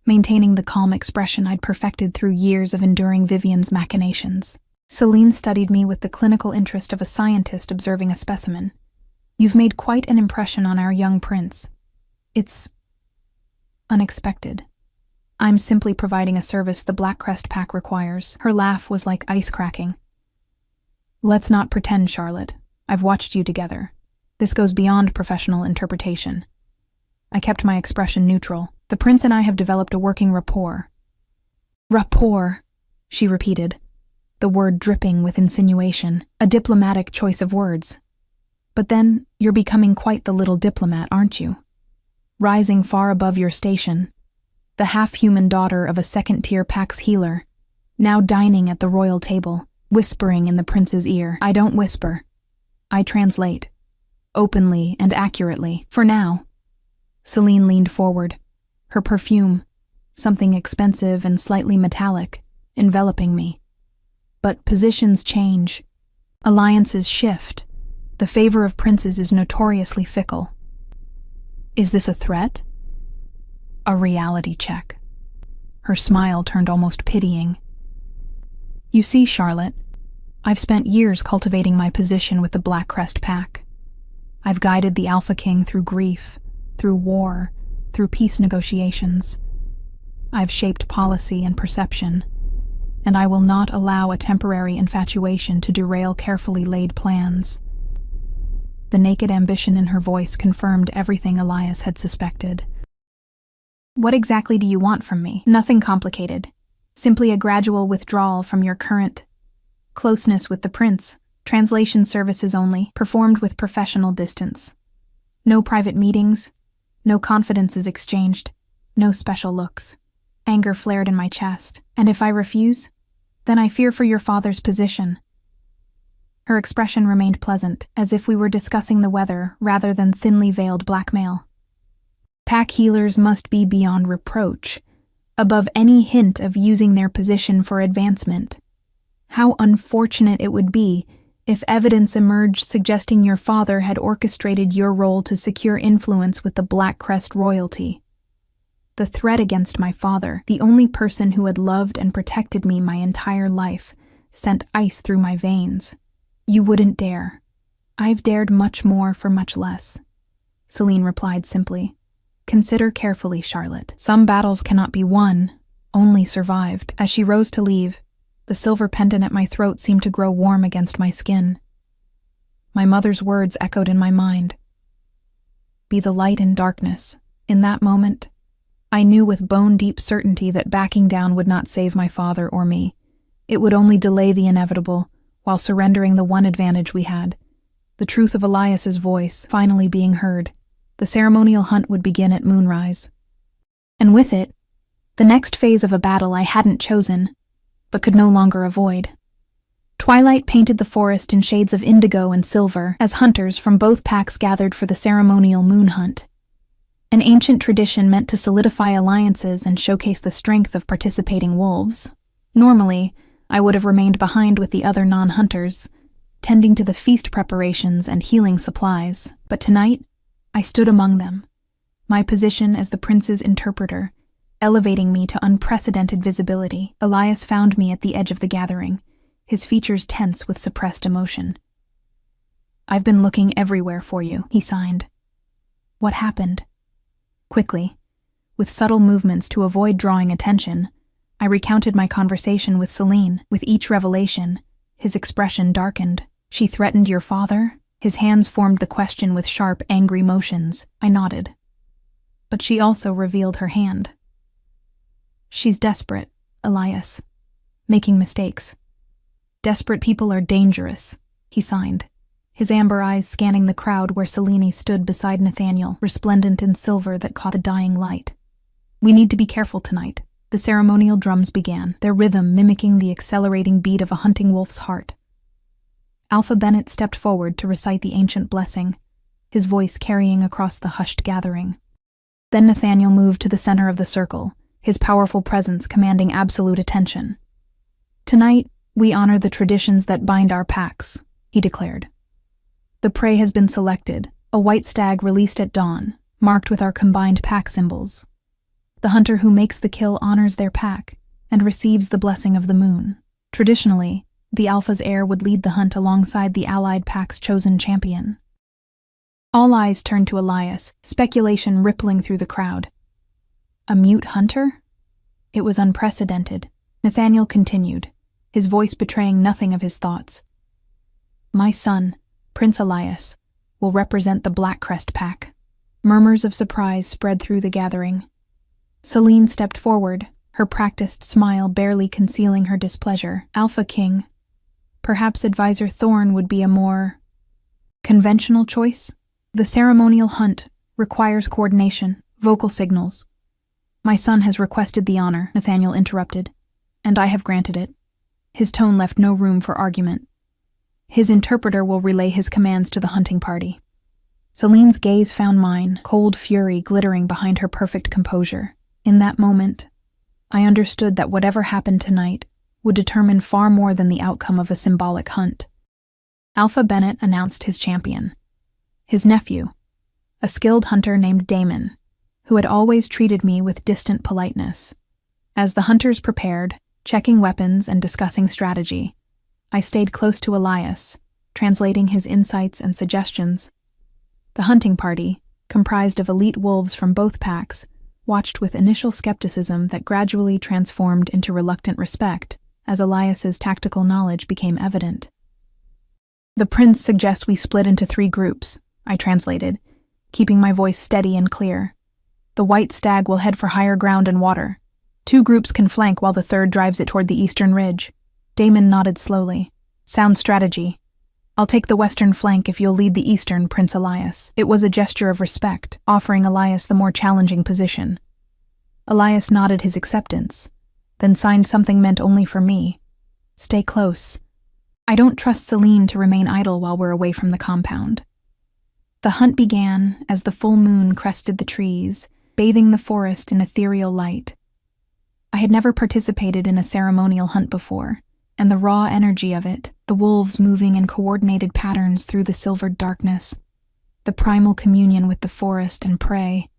maintaining the calm expression I'd perfected through years of enduring Vivian's machinations. Celine studied me with the clinical interest of a scientist observing a specimen. You've made quite an impression on our young prince. It's unexpected. I'm simply providing a service the Black Crest Pack requires. Her laugh was like ice cracking. Let's not pretend, Charlotte. I've watched you together. This goes beyond professional interpretation. I kept my expression neutral. The prince and I have developed a working rapport. Rapport, she repeated, the word dripping with insinuation, a diplomatic choice of words. But then, you're becoming quite the little diplomat, aren't you? Rising far above your station, the half-human daughter of a second-tier Pax healer, now dining at the royal table, whispering in the prince's ear. I don't whisper. I translate, openly and accurately, for now. Celine leaned forward, her perfume, something expensive and slightly metallic, enveloping me. But positions change. Alliances shift. The favor of princes is notoriously fickle. Is this a threat? A reality check. Her smile turned almost pitying. You see, Charlotte, I've spent years cultivating my position with the Black Crest Pack. I've guided the Alpha King through grief, through war, through peace negotiations. I've shaped policy and perception, and I will not allow a temporary infatuation to derail carefully laid plans. The naked ambition in her voice confirmed everything Elias had suspected. What exactly do you want from me? Nothing complicated. Simply a gradual withdrawal from your current closeness with the prince. Translation services only, performed with professional distance. No private meetings, no confidences exchanged, no special looks. Anger flared in my chest. And if I refuse, then I fear for your father's position. Her expression remained pleasant, as if we were discussing the weather rather than thinly veiled blackmail. Pack healers must be beyond reproach, above any hint of using their position for advancement. How unfortunate it would be if evidence emerged suggesting your father had orchestrated your role to secure influence with the Black Crest royalty. The threat against my father, the only person who had loved and protected me my entire life, sent ice through my veins. You wouldn't dare. I've dared much more for much less. Celine replied simply. Consider carefully, Charlotte. Some battles cannot be won, only survived. As she rose to leave, the silver pendant at my throat seemed to grow warm against my skin. My mother's words echoed in my mind. Be the light in darkness. In that moment, I knew with bone-deep certainty that backing down would not save my father or me. It would only delay the inevitable, while surrendering the one advantage we had, the truth of Elias's voice finally being heard. The ceremonial hunt would begin at moonrise. And with it, the next phase of a battle I hadn't chosen, but could no longer avoid. Twilight painted the forest in shades of indigo and silver as hunters from both packs gathered for the ceremonial moon hunt. An ancient tradition meant to solidify alliances and showcase the strength of participating wolves. Normally, I would have remained behind with the other non-hunters, tending to the feast preparations and healing supplies, but tonight, I stood among them, my position as the prince's interpreter, elevating me to unprecedented visibility. Elias found me at the edge of the gathering, his features tense with suppressed emotion. I've been looking everywhere for you, he signed. What happened? Quickly, with subtle movements to avoid drawing attention, I recounted my conversation with Celine. With each revelation, his expression darkened. She threatened your father? His hands formed the question with sharp, angry motions. I nodded. But she also revealed her hand. She's desperate, Elias. Making mistakes. Desperate people are dangerous, he signed, his amber eyes scanning the crowd where Celine stood beside Nathaniel, resplendent in silver that caught the dying light. We need to be careful tonight. The ceremonial drums began, their rhythm mimicking the accelerating beat of a hunting wolf's heart. Alpha Bennett stepped forward to recite the ancient blessing, his voice carrying across the hushed gathering. Then Nathaniel moved to the center of the circle, his powerful presence commanding absolute attention. "Tonight, we honor the traditions that bind our packs," he declared. "The prey has been selected, a white stag released at dawn, marked with our combined pack symbols. The hunter who makes the kill honors their pack and receives the blessing of the moon. Traditionally, the Alpha's heir would lead the hunt alongside the allied pack's chosen champion." All eyes turned to Elias, speculation rippling through the crowd. A mute hunter? It was unprecedented. Nathaniel continued, his voice betraying nothing of his thoughts. "My son, Prince Elias, will represent the Blackcrest pack." Murmurs of surprise spread through the gathering. Celine stepped forward, her practiced smile barely concealing her displeasure. "Alpha King. Perhaps Advisor Thorne would be a more conventional choice? The ceremonial hunt requires coordination, vocal signals." "My son has requested the honor," Nathaniel interrupted, "and I have granted it." His tone left no room for argument. "His interpreter will relay his commands to the hunting party." Celine's gaze found mine, cold fury glittering behind her perfect composure. In that moment, I understood that whatever happened tonight would determine far more than the outcome of a symbolic hunt. Alpha Bennett announced his champion. His nephew, a skilled hunter named Damon, who had always treated me with distant politeness. As the hunters prepared, checking weapons and discussing strategy, I stayed close to Elias, translating his insights and suggestions. The hunting party, comprised of elite wolves from both packs, watched with initial skepticism that gradually transformed into reluctant respect as Elias's tactical knowledge became evident. "The prince suggests we split into 3 groups," I translated, keeping my voice steady and clear. "The white stag will head for higher ground and water. 2 groups can flank while the 3rd drives it toward the eastern ridge." Damon nodded slowly. "Sound strategy. I'll take the western flank if you'll lead the eastern, Prince Elias." It was a gesture of respect, offering Elias the more challenging position. Elias nodded his acceptance, then signed something meant only for me. "Stay close. I don't trust Celine to remain idle while we're away from the compound." The hunt began as the full moon crested the trees, bathing the forest in ethereal light. I had never participated in a ceremonial hunt before, and the raw energy of it, the wolves moving in coordinated patterns through the silvered darkness, the primal communion with the forest and prey,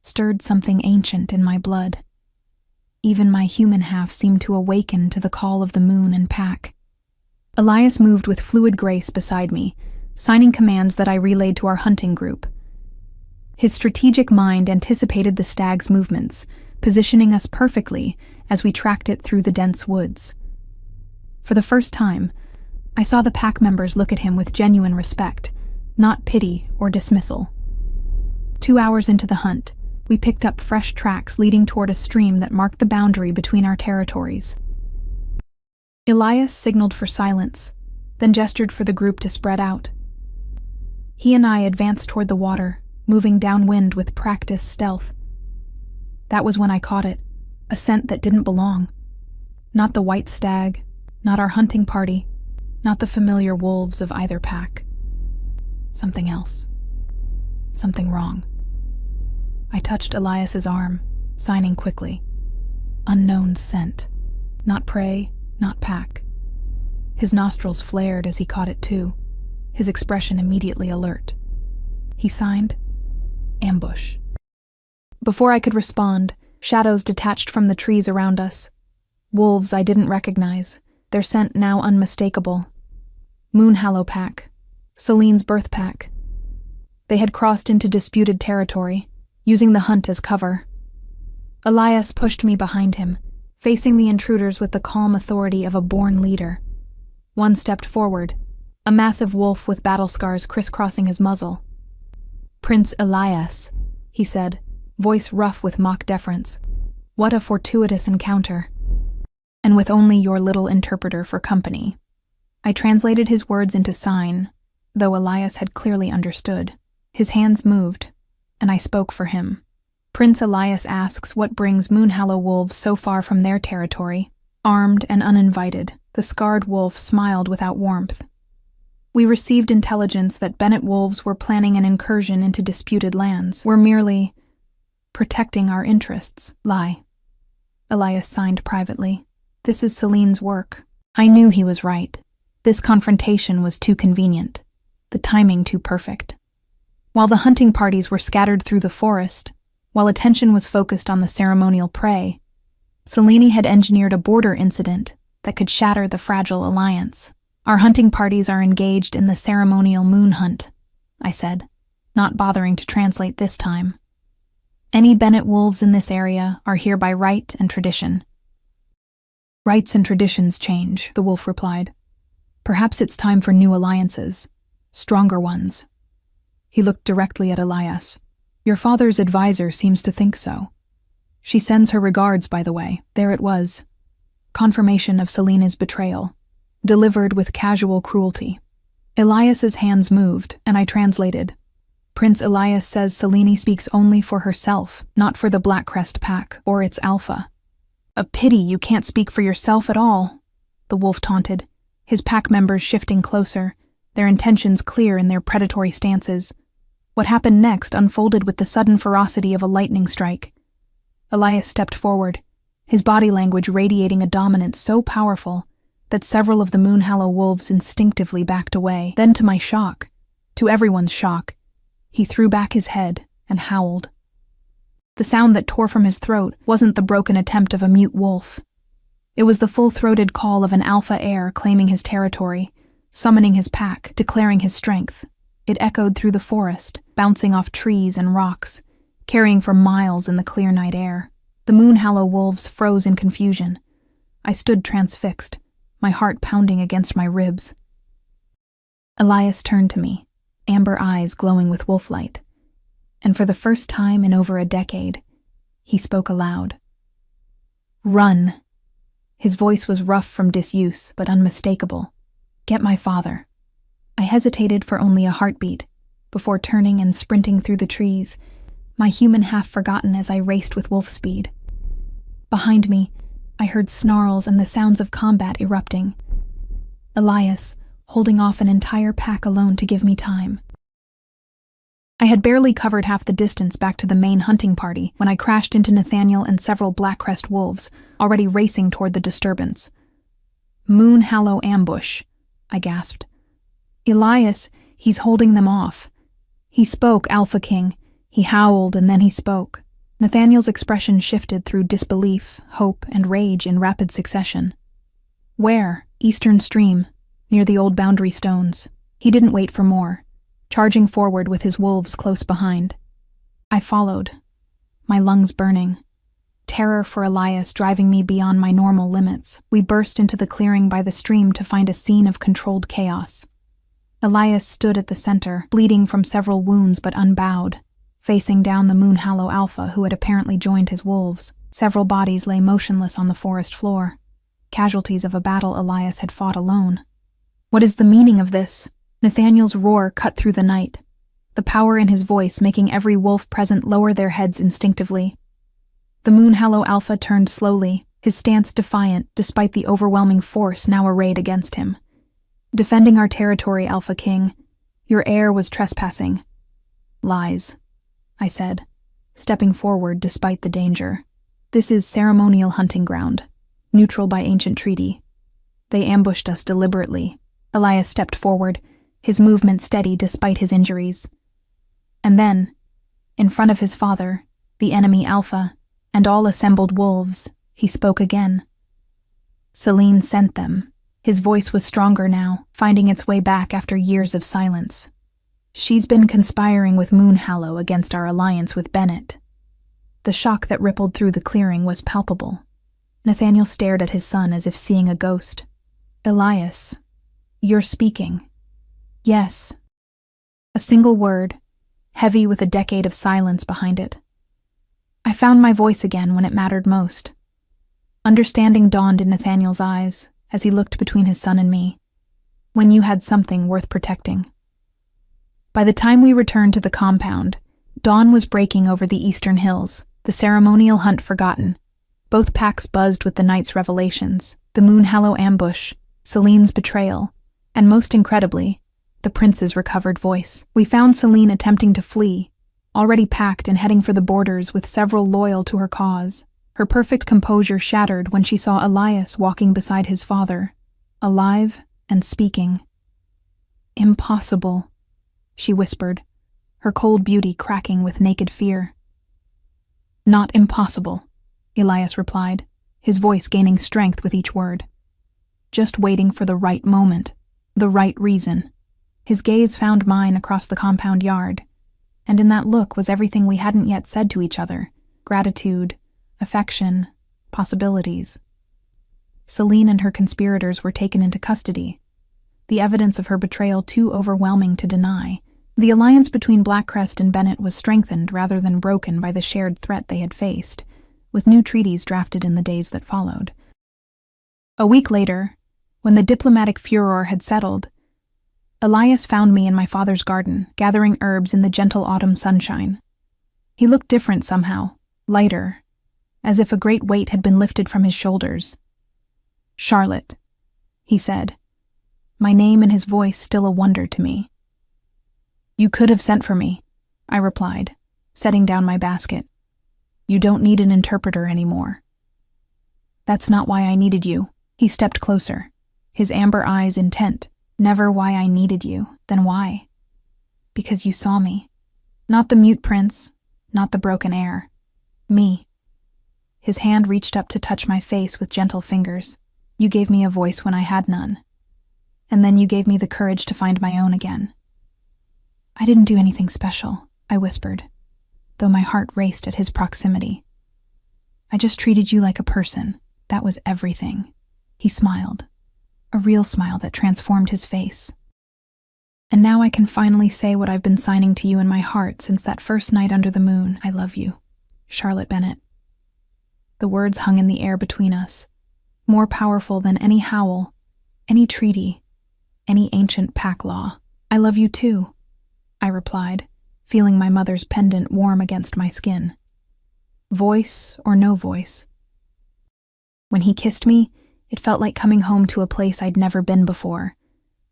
stirred something ancient in my blood. Even my human half seemed to awaken to the call of the moon and pack. Elias moved with fluid grace beside me, signing commands that I relayed to our hunting group. His strategic mind anticipated the stag's movements, positioning us perfectly as we tracked it through the dense woods. For the first time, I saw the pack members look at him with genuine respect, not pity or dismissal. 2 hours into the hunt, we picked up fresh tracks leading toward a stream that marked the boundary between our territories. Elias signaled for silence, then gestured for the group to spread out. He and I advanced toward the water, moving downwind with practiced stealth. That was when I caught it, a scent that didn't belong. Not the white stag, not our hunting party, not the familiar wolves of either pack. Something else. Something wrong. I touched Elias's arm, signing quickly. Unknown scent. Not prey, not pack. His nostrils flared as he caught it too, his expression immediately alert. He signed, "Ambush." Before I could respond, shadows detached from the trees around us. Wolves I didn't recognize, their scent now unmistakable. Moonhallow pack, Celine's birth pack. They had crossed into disputed territory, using the hunt as cover. Elias pushed me behind him, facing the intruders with the calm authority of a born leader. One stepped forward, a massive wolf with battle scars crisscrossing his muzzle. "Prince Elias," he said, voice rough with mock deference. "What a fortuitous encounter. And with only your little interpreter for company." I translated his words into sign, though Elias had clearly understood. His hands moved, and I spoke for him. "Prince Elias asks what brings Moonhallow wolves so far from their territory, armed and uninvited." The scarred wolf smiled without warmth. We received intelligence that Bennett wolves were planning an incursion into disputed lands. We're merely protecting our interests. Lie. Elias signed privately. This is Celine's work. I knew he was right. This confrontation was too convenient. The timing too perfect. While the hunting parties were scattered through the forest, while attention was focused on the ceremonial prey, Selene had engineered a border incident that could shatter the fragile alliance. Our hunting parties are engaged in the ceremonial moon hunt, I said, not bothering to translate this time. Any Bennett wolves in this area are here by right and tradition. Rights and traditions change, the wolf replied. Perhaps it's time for new alliances, stronger ones. He looked directly at Elias. Your father's advisor seems to think so. She sends her regards, by the way. There it was. Confirmation of Selena's betrayal, delivered with casual cruelty. Elias's hands moved, and I translated. Prince Elias says Selene speaks only for herself, not for the Blackcrest pack or its alpha. A pity you can't speak for yourself at all, the wolf taunted, his pack members shifting closer, their intentions clear in their predatory stances. What happened next unfolded with the sudden ferocity of a lightning strike. Elias stepped forward, his body language radiating a dominance so powerful that several of the Moonhallow wolves instinctively backed away. Then, to my shock, to everyone's shock, he threw back his head and howled. The sound that tore from his throat wasn't the broken attempt of a mute wolf. It was the full-throated call of an alpha heir claiming his territory, summoning his pack, declaring his strength. It echoed through the forest, bouncing off trees and rocks, carrying for miles in the clear night air. The Moonhallow wolves froze in confusion. I stood transfixed, my heart pounding against my ribs. Elias turned to me, amber eyes glowing with wolf light, and for the first time in over a decade, he spoke aloud. Run. His voice was rough from disuse, but unmistakable. Get my father. I hesitated for only a heartbeat, before turning and sprinting through the trees, my human half forgotten as I raced with wolf speed. Behind me, I heard snarls and the sounds of combat erupting. Elias, holding off an entire pack alone to give me time. I had barely covered half the distance back to the main hunting party when I crashed into Nathaniel and several Blackcrest wolves, already racing toward the disturbance. Moonhallow ambush, I gasped. Elias, he's holding them off. He spoke, Alpha King. He howled and then he spoke. Nathaniel's expression shifted through disbelief, hope, and rage in rapid succession. Where? Eastern Stream, near the old boundary stones. He didn't wait for more, charging forward with his wolves close behind. I followed, my lungs burning. Terror for Elias driving me beyond my normal limits. We burst into the clearing by the stream to find a scene of controlled chaos. Elias stood at the center, bleeding from several wounds but unbowed, facing down the Moonhallow Alpha who had apparently joined his wolves. Several bodies lay motionless on the forest floor, casualties of a battle Elias had fought alone. What is the meaning of this? Nathaniel's roar cut through the night, the power in his voice making every wolf present lower their heads instinctively. The Moonhallow Alpha turned slowly, his stance defiant despite the overwhelming force now arrayed against him. Defending our territory, Alpha King. Your heir was trespassing. Lies, I said, stepping forward despite the danger. This is ceremonial hunting ground, neutral by ancient treaty. They ambushed us deliberately. Elias stepped forward, his movement steady despite his injuries. And then, in front of his father, the enemy Alpha, and all assembled wolves, he spoke again. Selene sent them. His voice was stronger now, finding its way back after years of silence. She's been conspiring with Moonhallow against our alliance with Bennett. The shock that rippled through the clearing was palpable. Nathaniel stared at his son as if seeing a ghost. Elias, you're speaking. Yes. A single word, heavy with a decade of silence behind it. I found my voice again when it mattered most. Understanding dawned in Nathaniel's eyes as he looked between his son and me. When you had something worth protecting. By the time we returned to the compound, dawn was breaking over the eastern hills, the ceremonial hunt forgotten. Both packs buzzed with the night's revelations, the Moonhallow ambush, Selene's betrayal, and most incredibly, the prince's recovered voice. We found Celine attempting to flee, already packed and heading for the borders with several loyal to her cause. Her perfect composure shattered when she saw Elias walking beside his father, alive and speaking. "Impossible," she whispered, her cold beauty cracking with naked fear. "Not impossible," Elias replied, his voice gaining strength with each word. "Just waiting for the right moment, the right reason." His gaze found mine across the compound yard, and in that look was everything we hadn't yet said to each other: gratitude, affection, possibilities. Celine and her conspirators were taken into custody, the evidence of her betrayal too overwhelming to deny. The alliance between Blackcrest and Bennett was strengthened rather than broken by the shared threat they had faced, with new treaties drafted in the days that followed. A week later, when the diplomatic furor had settled, Elias found me in my father's garden, gathering herbs in the gentle autumn sunshine. He looked different somehow, lighter, as if a great weight had been lifted from his shoulders. "Charlotte," he said, my name and his voice still a wonder to me. "You could have sent for me," I replied, setting down my basket. "You don't need an interpreter anymore." "That's not why I needed you." He stepped closer, his amber eyes intent. "Never why I needed you, then why?" "Because you saw me. Not the mute prince, not the broken air. Me." His hand reached up to touch my face with gentle fingers. "You gave me a voice when I had none. And then you gave me the courage to find my own again." "I didn't do anything special," I whispered, though my heart raced at his proximity. "I just treated you like a person. That was everything." He smiled, a real smile that transformed his face. "And now I can finally say what I've been signing to you in my heart since that first night under the moon. I love you, Charlotte Bennett." The words hung in the air between us, more powerful than any howl, any treaty, any ancient pack law. "I love you too," I replied, feeling my mother's pendant warm against my skin. Voice or no voice. When he kissed me, it felt like coming home to a place I'd never been before.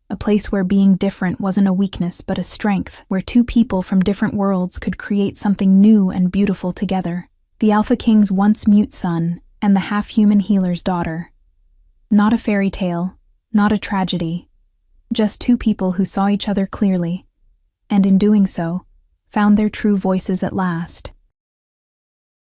A place where being different wasn't a weakness but a strength, where two people from different worlds could create something new and beautiful together. The Alpha King's once mute son and the half-human healer's daughter. Not a fairy tale, not a tragedy, just two people who saw each other clearly, and in doing so, found their true voices at last.